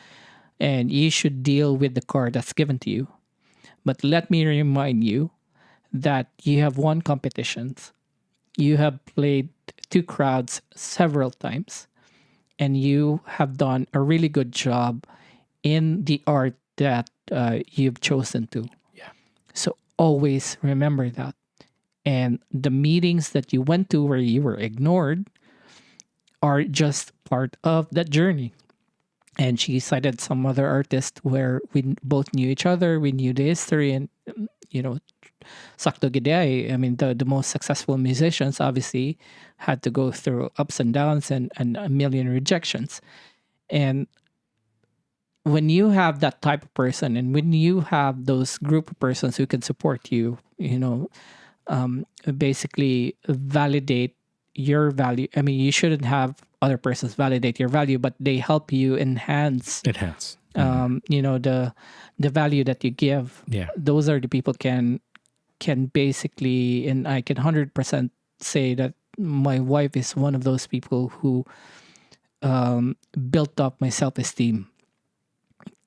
and you should deal with the card that's given to you. But let me remind you that you have won competitions, you have played to crowds several times, and you have done a really good job in the art that you've chosen to. Yeah. So always remember that. And the meetings that you went to where you were ignored are just part of that journey. And she cited some other artists where we both knew each other, we knew the history, and Sakto Gidey, I mean, the most successful musicians obviously had to go through ups and downs and a million rejections. And when you have that type of person, and when you have those group of persons who can support you, basically validate your value. I mean, you shouldn't have other persons validate your value, but they help you enhance. The value that you give. Yeah. Those are the people can basically, and I can 100% say that my wife is one of those people who built up my self-esteem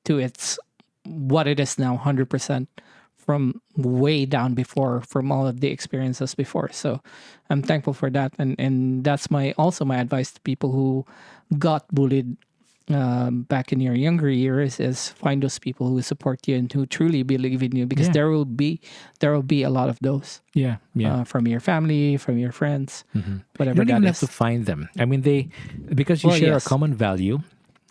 to what it is now, 100%. From way down before, from all of the experiences before. So I'm thankful for that. And that's also my advice to people who got bullied back in your younger years is find those people who support you and who truly believe in you, because there will be a lot of those. Yeah. From your family, from your friends, whatever You don't even that have is. to find them. I mean, because you share a common value,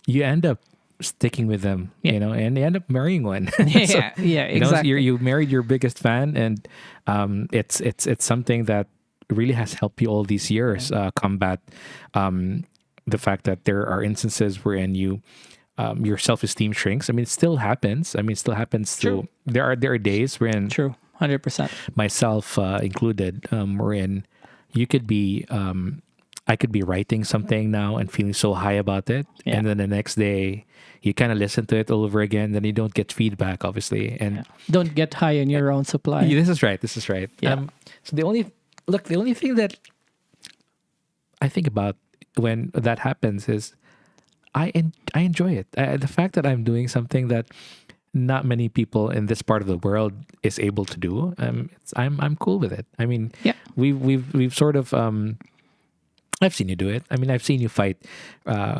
you end up sticking with them, and they end up marrying one. Exactly. You married your biggest fan, and it's something that really has helped you all these years combat the fact that there are instances wherein your self-esteem shrinks. I mean, it still happens. True. There are days wherein, True, 100%. myself included, wherein you could be I could be writing something now and feeling so high about it, and then the next day you kind of listen to it all over again, then you don't get feedback, obviously, and don't get high in your own supply. Yeah, this is right. Yeah. So the only thing that I think about when that happens is I enjoy it. The fact that I'm doing something that not many people in this part of the world is able to do. I'm cool with it. I mean, we've sort of I've seen you do it. I mean, I've seen you fight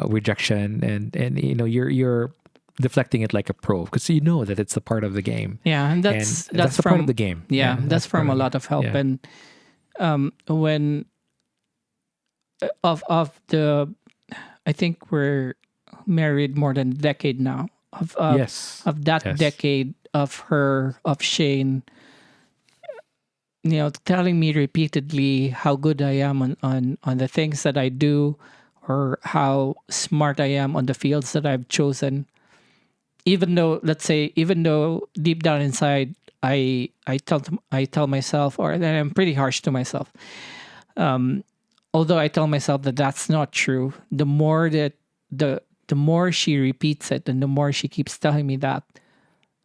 rejection, and you're deflecting it like a pro, because you know that it's a part of the game. Yeah, and that's a part of the game. Yeah, that's from a lot of help. Yeah. And when of the, I think we're married more than a decade now. Of that decade of Shane telling me repeatedly how good I am on the things that I do, or how smart I am on the fields that I've chosen. Even though, let's say, even though deep down inside, I tell myself, or then I'm pretty harsh to myself. Although I tell myself that that's not true, the more that the more she repeats it, and the more she keeps telling me that,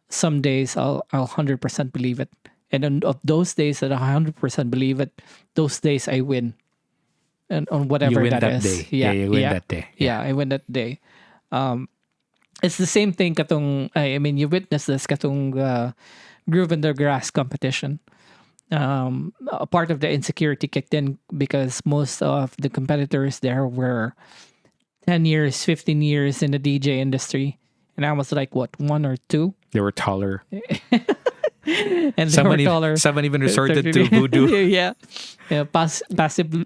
some days I'll 100% believe it. And of those days that I 100% believe it, those days I win. And on You whatever win that that is. day. Yeah, You win that day. yeah, I win that day. It's the same thing katong, I mean, you witnessed this katong Groove in the Grass competition. A part of the insecurity kicked in because most of the competitors there were 10 years, 15 years in the DJ industry. And I was like, what, one or two? They were taller. And they were taller. Someone even resorted to voodoo. Yeah. Passive Passive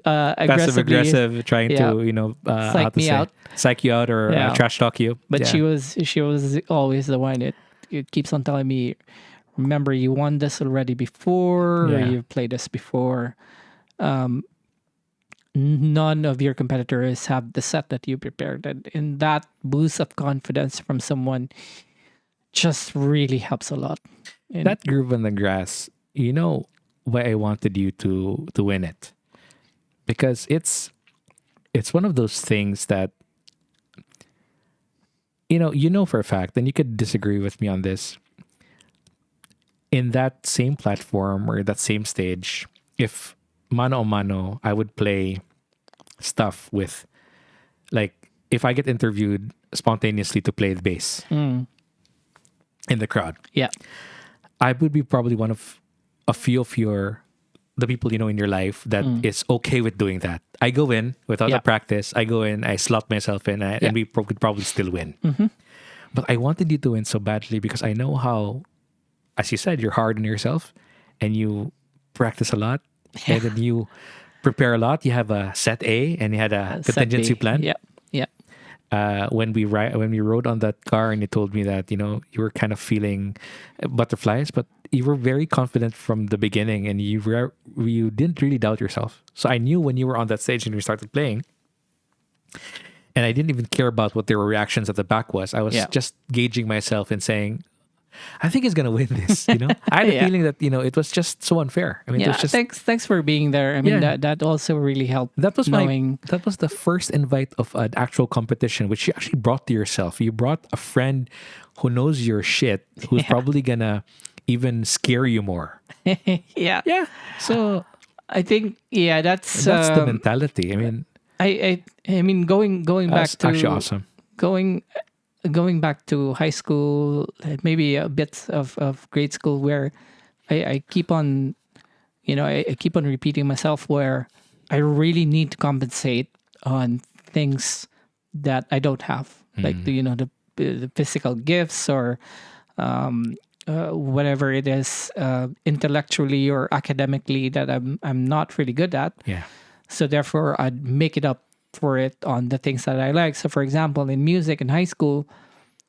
aggressive, trying yeah, to, how psych to me say, out. psych you out or Yeah. trash talk you. But Yeah. she was always the one it keeps on telling me, remember, you won this already before, or Yeah. you've played this before. None of your competitors have the set that you prepared. And that boost of confidence from someone just really helps a lot. And That Groove in the Grass, you know why I wanted you to win it? Because it's one of those things that you know for a fact, and you could disagree with me on this. In that same platform or that same stage, if mano a mano, I would play stuff with, like, if I get interviewed spontaneously to play the bass in the crowd, yeah. I would be probably one of a few of the people in your life that is okay with doing that. I go in without Yeah. a practice. I go in, I slot myself in, and we could probably still win. But I wanted you to win so badly because I know how, as you said, you're hard on yourself and you practice a lot and then you prepare a lot. You have a set A and you had a Set contingency B. plan. Yeah. Yeah. When we rode on that car and you told me that you were kind of feeling butterflies, but you were very confident from the beginning and you didn't really doubt yourself. So I knew when you were on that stage and we started playing, and I didn't even care about what their reactions at the back was. I was Yeah. just gauging myself and saying, I think he's gonna win this. I had a Yeah. feeling that it was just so unfair. I mean, it Yeah. was just Thanks for being there. I mean, Yeah. that also really helped. that was knowing. that was the first invite of an actual competition, which you actually brought to yourself. You brought a friend who knows your shit, who's probably gonna even scare you more. Yeah. Yeah. So I think that's that's the mentality. I mean, I mean, going back that's to actually awesome. going back to high school, maybe a bit of grade school, where I keep on, I keep on repeating myself, where I really need to compensate on things that I don't have, like the physical gifts, or whatever it is, intellectually or academically, that I'm not really good at. Yeah. So therefore, I'd make it up for it on the things that I like. So, for example, in music in high school,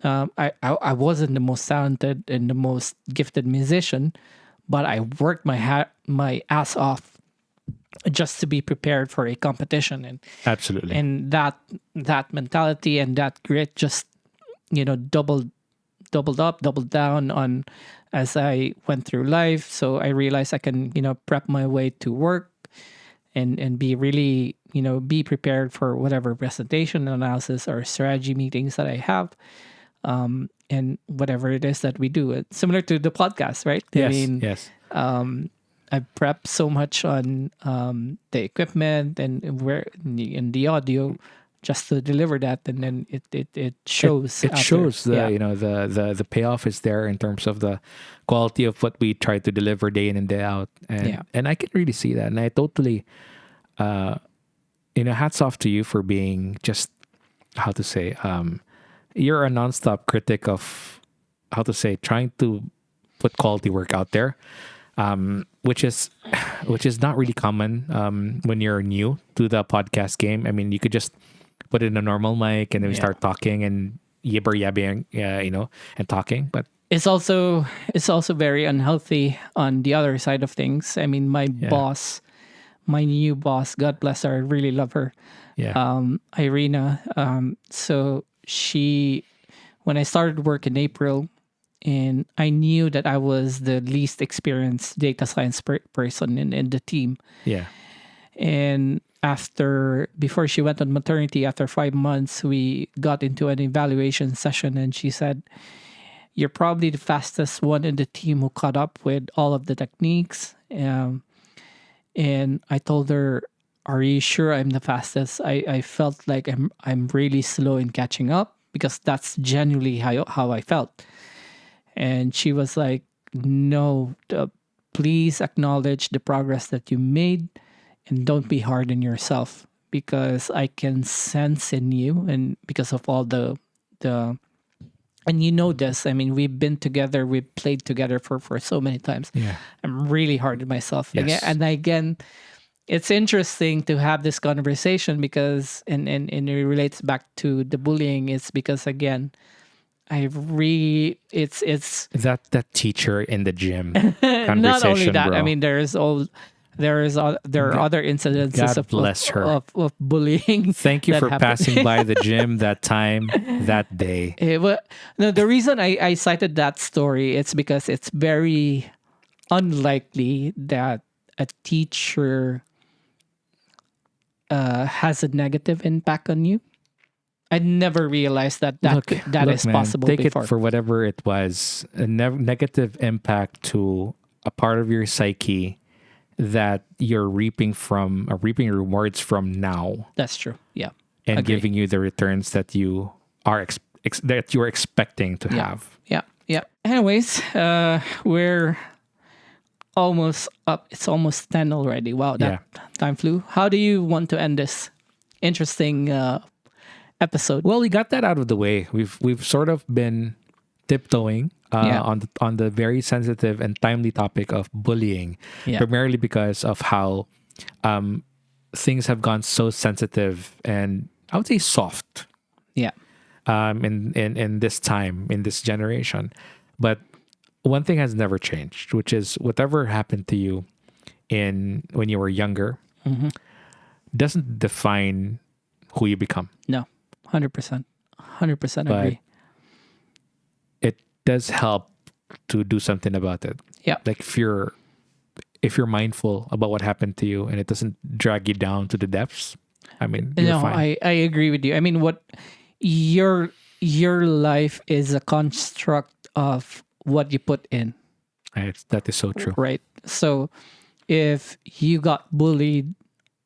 I wasn't the most talented and the most gifted musician, but I worked my ass off just to be prepared for a competition, Absolutely. and that mentality and that grit just doubled down on as I went through life. So I realized I can prep my way to work and be really be prepared for whatever presentation, analysis, or strategy meetings that I have, and whatever it is that we do. It's similar to the podcast, right? Yes. I mean, Yes. I prep so much on the equipment and where in the audio, just to deliver that, and then it shows. It after. shows Yeah. the payoff is there in terms of the quality of what we try to deliver day in and day out, and Yeah. and I can really see that, and I totally, hats off to you for being just, how to say, you're a nonstop critic of, how to say, trying to put quality work out there, which is not really common when you're new to the podcast game. I mean, you could just put in a normal mic and then we start talking and yibber yabbing, and talking. But it's also very unhealthy on the other side of things. I mean, my new boss, God bless her, I really love her. Yeah. Irina. So when I started work in April, and I knew that I was the least experienced data science person in the team. Yeah. And before she went on maternity, after 5 months, we got into an evaluation session, and she said, "You're probably the fastest one in the team who caught up with all of the techniques." And I told her, "Are you sure I'm the fastest?" I felt like I'm really slow in catching up, because that's genuinely how I felt. And she was like, "No, please acknowledge the progress that you made, and don't be hard on yourself, because I can sense in you, and because of all the and you know this. I mean, we've been together, we've played together for so many times. Yeah. I'm really hard on myself." Yes. And again, it's interesting to have this conversation, because and it relates back to the bullying. It's because, again, it's That teacher in the gym conversation, not only that. bro. I mean, there are other incidences God bless her. of bullying. Thank you that for happened. passing by the gym that time, that day. No, the reason I cited that story, it's because it's very unlikely that a teacher has a negative impact on you. I never realized that Look, is man, possible take before. it for whatever it was. A negative impact to a part of your psyche that you're reaping rewards from now, That's true. Yeah. and Agree. giving you the returns that you are that you're expecting to have. Yeah. Yeah. Anyways, we're almost up. It's almost 10 already. Wow, that time flew. How do you want to end this interesting episode? Well, we got that out of the way. We've sort of been tiptoeing on the very sensitive and timely topic of bullying, primarily because of how things have gone so sensitive and, I would say, soft. Yeah. In this time, in this generation. But one thing has never changed, which is whatever happened to you when you were younger doesn't define who you become. No, 100%. 100% agree. It does help to do something about it. Yeah. Like if you're mindful about what happened to you and it doesn't drag you down to the depths, I mean, you're fine. I agree with you. I mean, what your life is a construct of what you put in. That is so true. Right. So if you got bullied,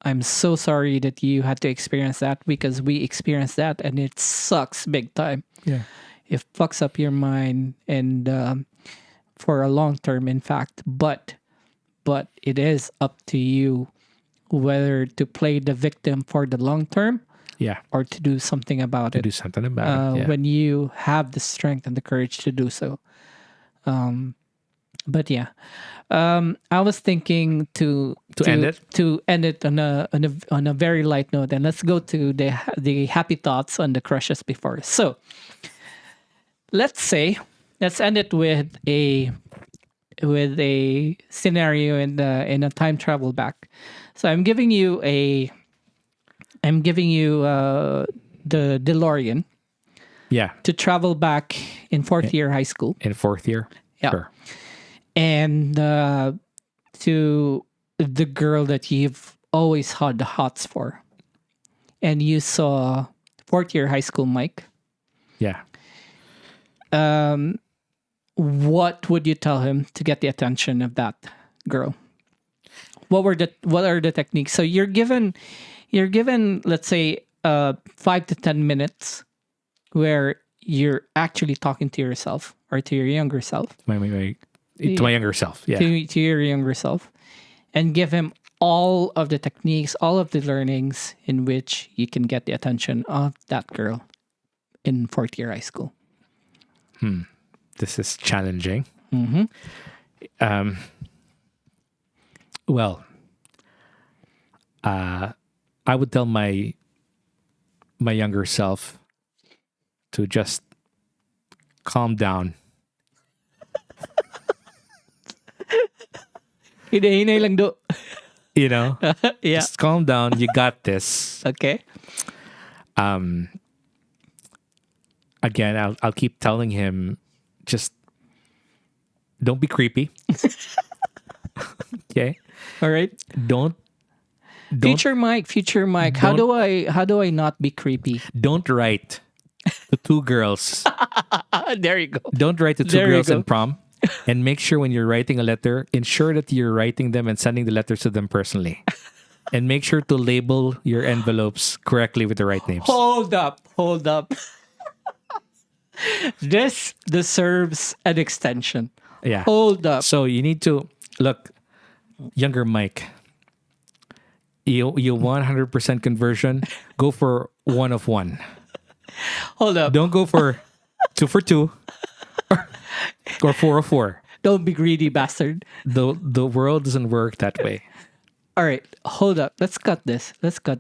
I'm so sorry that you had to experience that, because we experienced that and it sucks big time. Yeah. It fucks up your mind, and for a long term, in fact. But it is up to you whether to play the victim for the long term, or to do something about it. Do something about it. When you have the strength and the courage to do so. But yeah, I was thinking to end it on a very light note, and let's go to the happy thoughts on the crushes before. So let's end it with a scenario in a time travel back. So I'm giving you the DeLorean. Yeah. To travel back in fourth year high school. In fourth year? Yeah. Sure. And to the girl that you've always had the hots for. And you saw fourth year high school Mike. Yeah. What would you tell him to get the attention of that girl? What are the techniques? So you're given, let's say, 5 to 10 minutes where you're actually talking to yourself or to your younger self. To my younger self, yeah. To your younger self, and give him all of the techniques, all of the learnings in which you can get the attention of that girl in fourth year high school. This is challenging. Well, I would tell my younger self to just calm down Hinay lang do. You know, Yeah. just calm down. You got this. Okay. Again, I'll keep telling him, just don't be creepy. Okay, All right. don't Future Mike. How do I not be creepy? don't write to two girls. There you go. Don't write to two There you girls go. in prom. And make sure when you're writing a letter, ensure that you're writing them and sending the letters to them personally. And make sure to label your envelopes correctly with the right names. Hold up. This deserves an extension. Yeah. Hold up. So you need to look, younger Mike. You 100% conversion. Go for 1 of 1. Hold up. Don't go for 2 for 2 or 4 of 4. Don't be greedy, bastard. The world doesn't work that way. All right. Hold up. Let's cut this.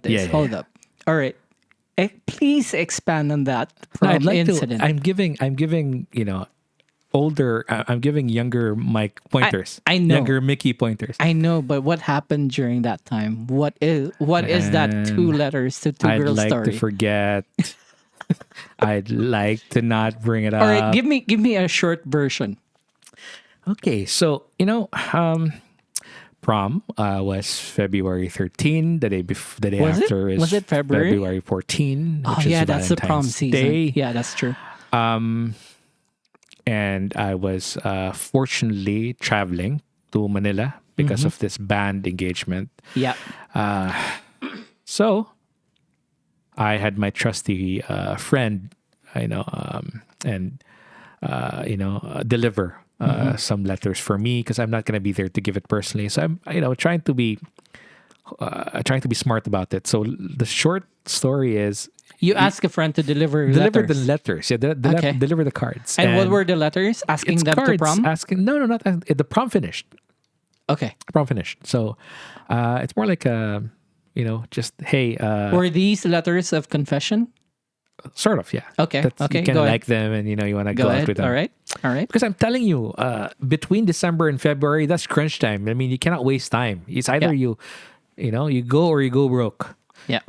Yeah. Hold up. All right. Please expand on that No, I'd like incident. to. I'm giving older. I'm giving younger Mike pointers. I know. Younger Mickey pointers. I know, but what happened during that time? What is that 2 letters to 2 I'd girls like story? to forget. I'd like to not bring it up. All right, give me a short version. Okay, so prom was February 13. The day after is Was it February? February 14. Oh which is yeah, that's the prom Valentine's season. Day. Yeah, that's true. And I was fortunately traveling to Manila because of this band engagement. Yeah. So I had my trusty friend, deliver some letters for me because I'm not going to be there to give it personally. So I'm, trying to be smart about it. So the short story is, You ask a friend to deliver deliver letters. the letters. Yeah, Okay. deliver the cards. And what were the letters? Asking it's them cards to prom? asking not the prom finished. Okay. Prom finished. So it's more like just hey, Were these letters of confession? sort of, yeah. Okay. You Go kind of ahead. like them, and you want to Go go out ahead. with them. All right. Because I'm telling you, between December and February, that's crunch time. I mean, you cannot waste time. It's either you go or you go broke. Yeah.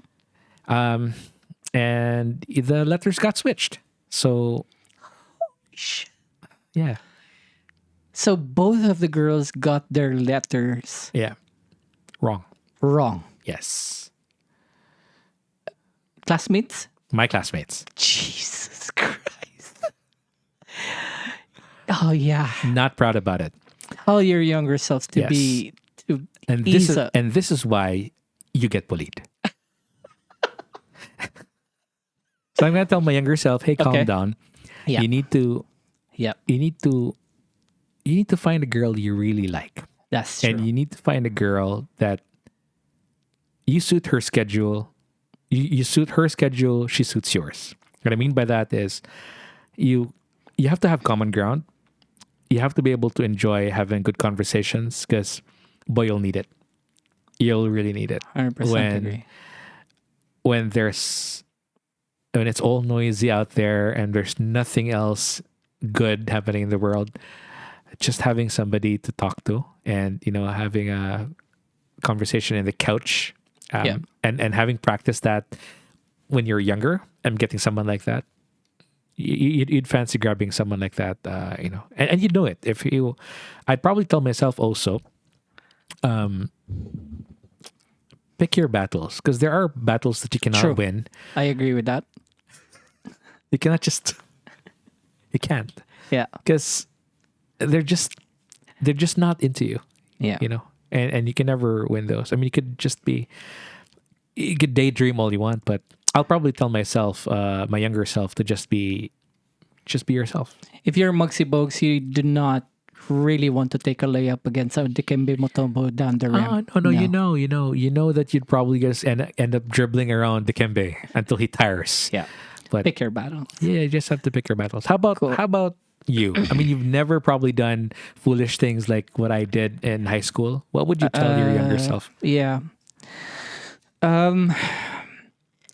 And the letters got switched. So yeah, So both of the girls got their letters yeah, wrong. wrong. Yes, Classmates? my classmates. Jesus Christ. Oh yeah. Not proud about it. Tell your younger selves to Yes. be to And ease up. this is why you get bullied. So I'm gonna tell my younger self, hey, calm Okay. down. Yeah. You need to find a girl you really like. That's true. And you need to find a girl that you suit her schedule. You suit her schedule, she suits yours. What I mean by that is you have to have common ground. You have to be able to enjoy having good conversations because, boy, you'll need it. You'll really need it. 100% agree. When it's all noisy out there and there's nothing else good happening in the world, just having somebody to talk to and, having a conversation in the couch and having practiced that when you're younger and getting someone like that, you'd fancy grabbing someone like that, and you know it. I'd probably tell myself also, pick your battles because there are battles that you cannot True. win. I agree with that. You can't Yeah. because they're just not into you, Yeah. and you can never win those. I mean, you could daydream all you want, but I'll probably tell myself, my younger self, to just be yourself. If you're Mugsy Bogues, you do not really want to take a layup against a Dikembe Mutombo down the ramp. No. You know that you'd probably just end up dribbling around Dikembe until he tires. Yeah. But Pick your battle. yeah, you just have to pick your battles. How about you? I mean, you've never probably done foolish things like what I did in high school. What would you tell your younger self? Yeah.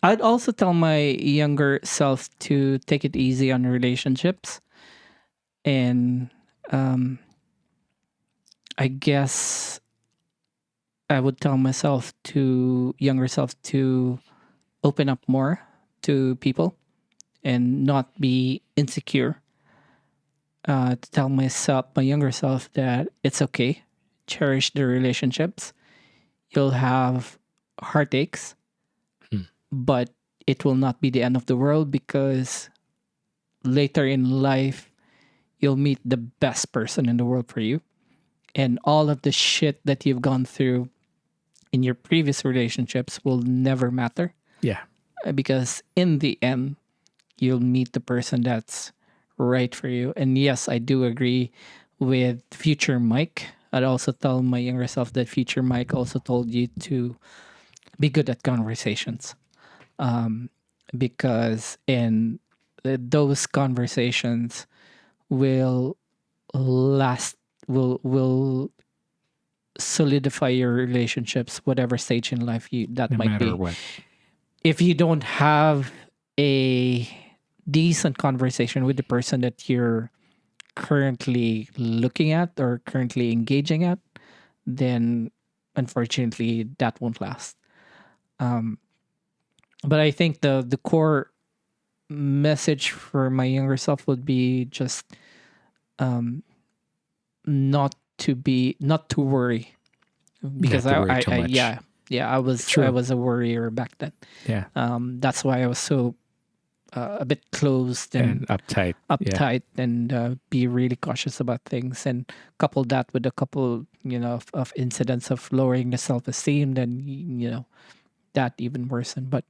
I'd also tell my younger self to take it easy on relationships. And I guess I would tell myself to younger self to open up more to people and not be insecure. To tell myself, my younger self, that it's okay. Cherish the relationships. You'll have heartaches, but it will not be the end of the world, because later in life, you'll meet the best person in the world for you. And all of the shit that you've gone through in your previous relationships will never matter, Yeah. because in the end, you'll meet the person that's right for you. And yes, I do agree with future Mike. I'd also tell my younger self that future Mike also told you to be good at conversations, because in those conversations will last, will solidify your relationships, whatever stage in life that No might matter be. what. If you don't have a decent conversation with the person that you're currently looking at or currently engaging at, then unfortunately that won't last. But I think the core message for my younger self would be just not to worry, because to worry too much. I was True. I was a worrier back then. Yeah. That's why I was so a bit closed And uptight. Yeah. uptight, and be really cautious about things, and couple that with a couple of incidents of lowering the self-esteem, then that even worsened. But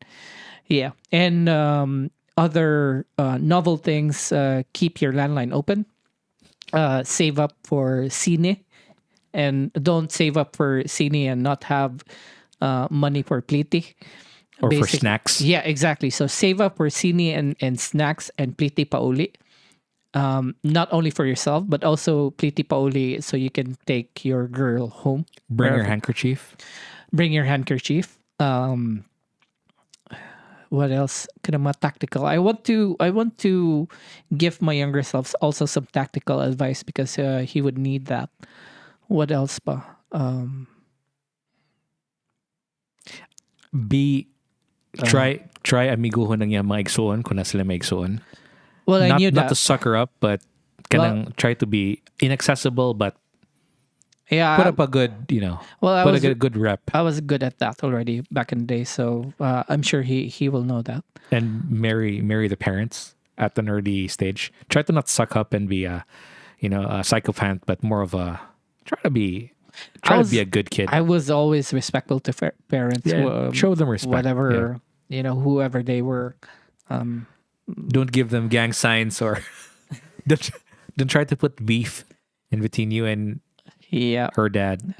yeah, and other novel things: keep your landline open, save up for cine, and don't save up for cine and not have money for pliti. Or for snacks. Yeah, exactly. So save up for cine and snacks and pliti pauli. Not only for yourself, but also pliti pauli, so you can take your girl home. Bring your wherever. handkerchief. Bring your handkerchief. What else? Kinda tactical. I want to give my younger self also some tactical advice, because he would need that. What else pa? Try amiguhon ng yung mga igsoon kung na sila may igsoon. Well, I knew Not that. to sucker up, but try to be inaccessible, but Yeah. put up a good, Well, I put was a good rep. I was good at that already back in the day, so I'm sure he will know that. And marry the parents at an early stage. Try to not suck up and be a psychopath, but more of a try to be a good kid. I was always respectful to parents. Yeah, show them respect. Whatever, whoever they were. Don't give them gang signs, or don't try to put beef in between you and her dad.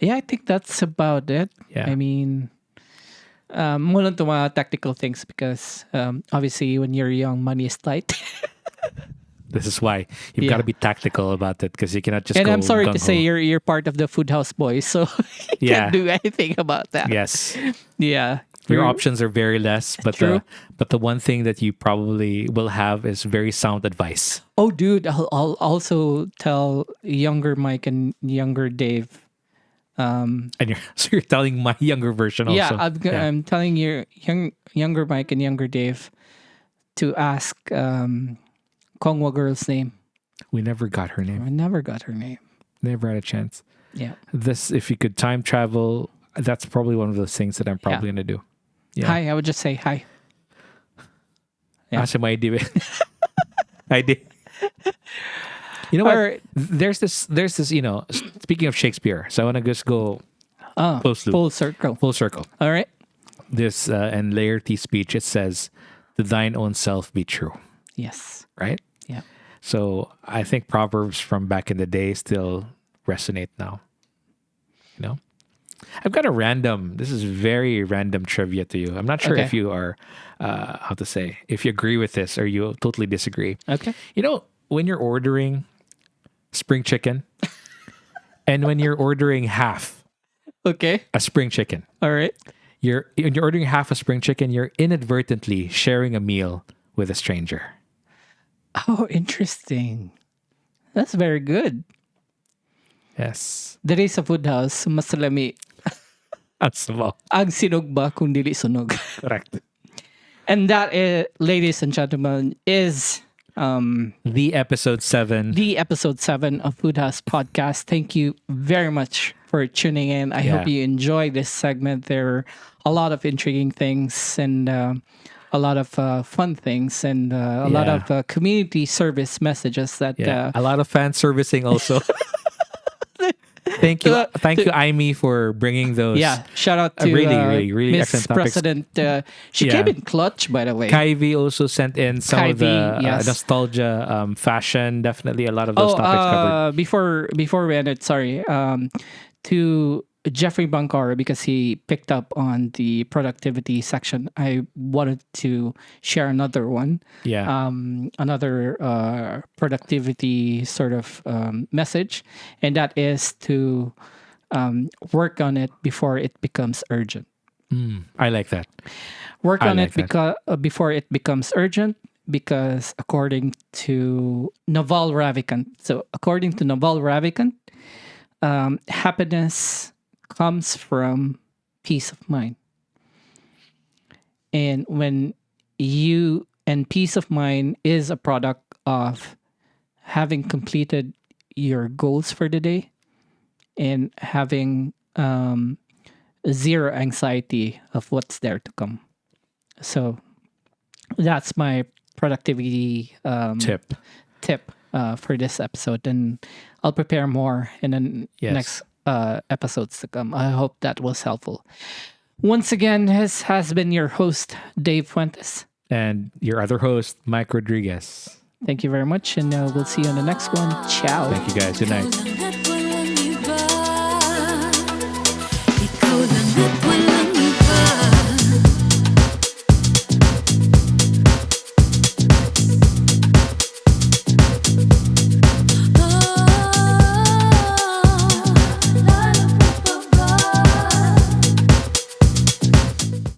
Yeah, I think that's about it. Yeah. I mean, one of the tactical things, because obviously when you're young, money is tight. This is why you've got to be tactical about it, because you cannot just. And go I'm sorry to gung-ho. say you're part of the foodhaus boys, so you can't do anything about that. Yes. Yeah. Your options are very less, but True. the one thing that you probably will have is very sound advice. Oh, dude, I'll also tell younger Mike and younger Dave. And you're telling my younger version also. Yeah, I'm telling you, younger Mike and younger Dave, to ask Kongwa girl's name. We never got her name. I never got her name. Never had a chance. Yeah. If you could time travel, that's probably one of those things that I'm probably going to do. Yeah. Hi, I would just say hi. Yeah. Asa may idea. I did. You know what? There's this, speaking of Shakespeare, so I want to just go full circle. Full circle. All right. This, and Laertes speech, it says, to thine own self be true. Yes. Right? Yeah. So I think Proverbs from back in the day still resonate now. I've got this is very random trivia to you. I'm not sure if you are, if you agree with this or you totally disagree. Okay. When you're ordering spring chicken and when you're ordering half a spring chicken. All right. When you're ordering half a spring chicken, you're inadvertently sharing a meal with a stranger. Oh, interesting. That's very good. Yes. Diri sa foodhaus, mas lami That's all. ang sinog ba kung dili sunog. Correct. And that, is, ladies and gentlemen, is The episode 7. the episode 7 of Foodhaus Podcast. Thank you very much for tuning in. I hope you enjoy this segment. There are a lot of intriguing things and a lot of fun things and a lot of community service messages that a lot of fan servicing also. Thank you, Aimee, for bringing those. Yeah, shout out to really Miss excellent topics. President. She came in clutch, by the way. Kyvie also sent in some of the yes. nostalgia, fashion. Definitely a lot of those topics covered. Before we end it, sorry, to Jeffrey Bancor, because he picked up on the productivity section, I wanted to share another one. Yeah. Another productivity sort of message, and that is to work on it before it becomes urgent. I like that. Work on it before it becomes urgent, because according to Naval Ravikant, happiness comes from peace of mind. And peace of mind is a product of having completed your goals for the day and having zero anxiety of what's there to come. So that's my productivity tip for this episode, and I'll prepare more in the next episodes to come. I hope that was helpful. Once again, this has been your host, Dave Fuentes. And your other host, Mike Rodriguez. Thank you very much, and we'll see you on the next one. Ciao. Thank you, guys. Good night.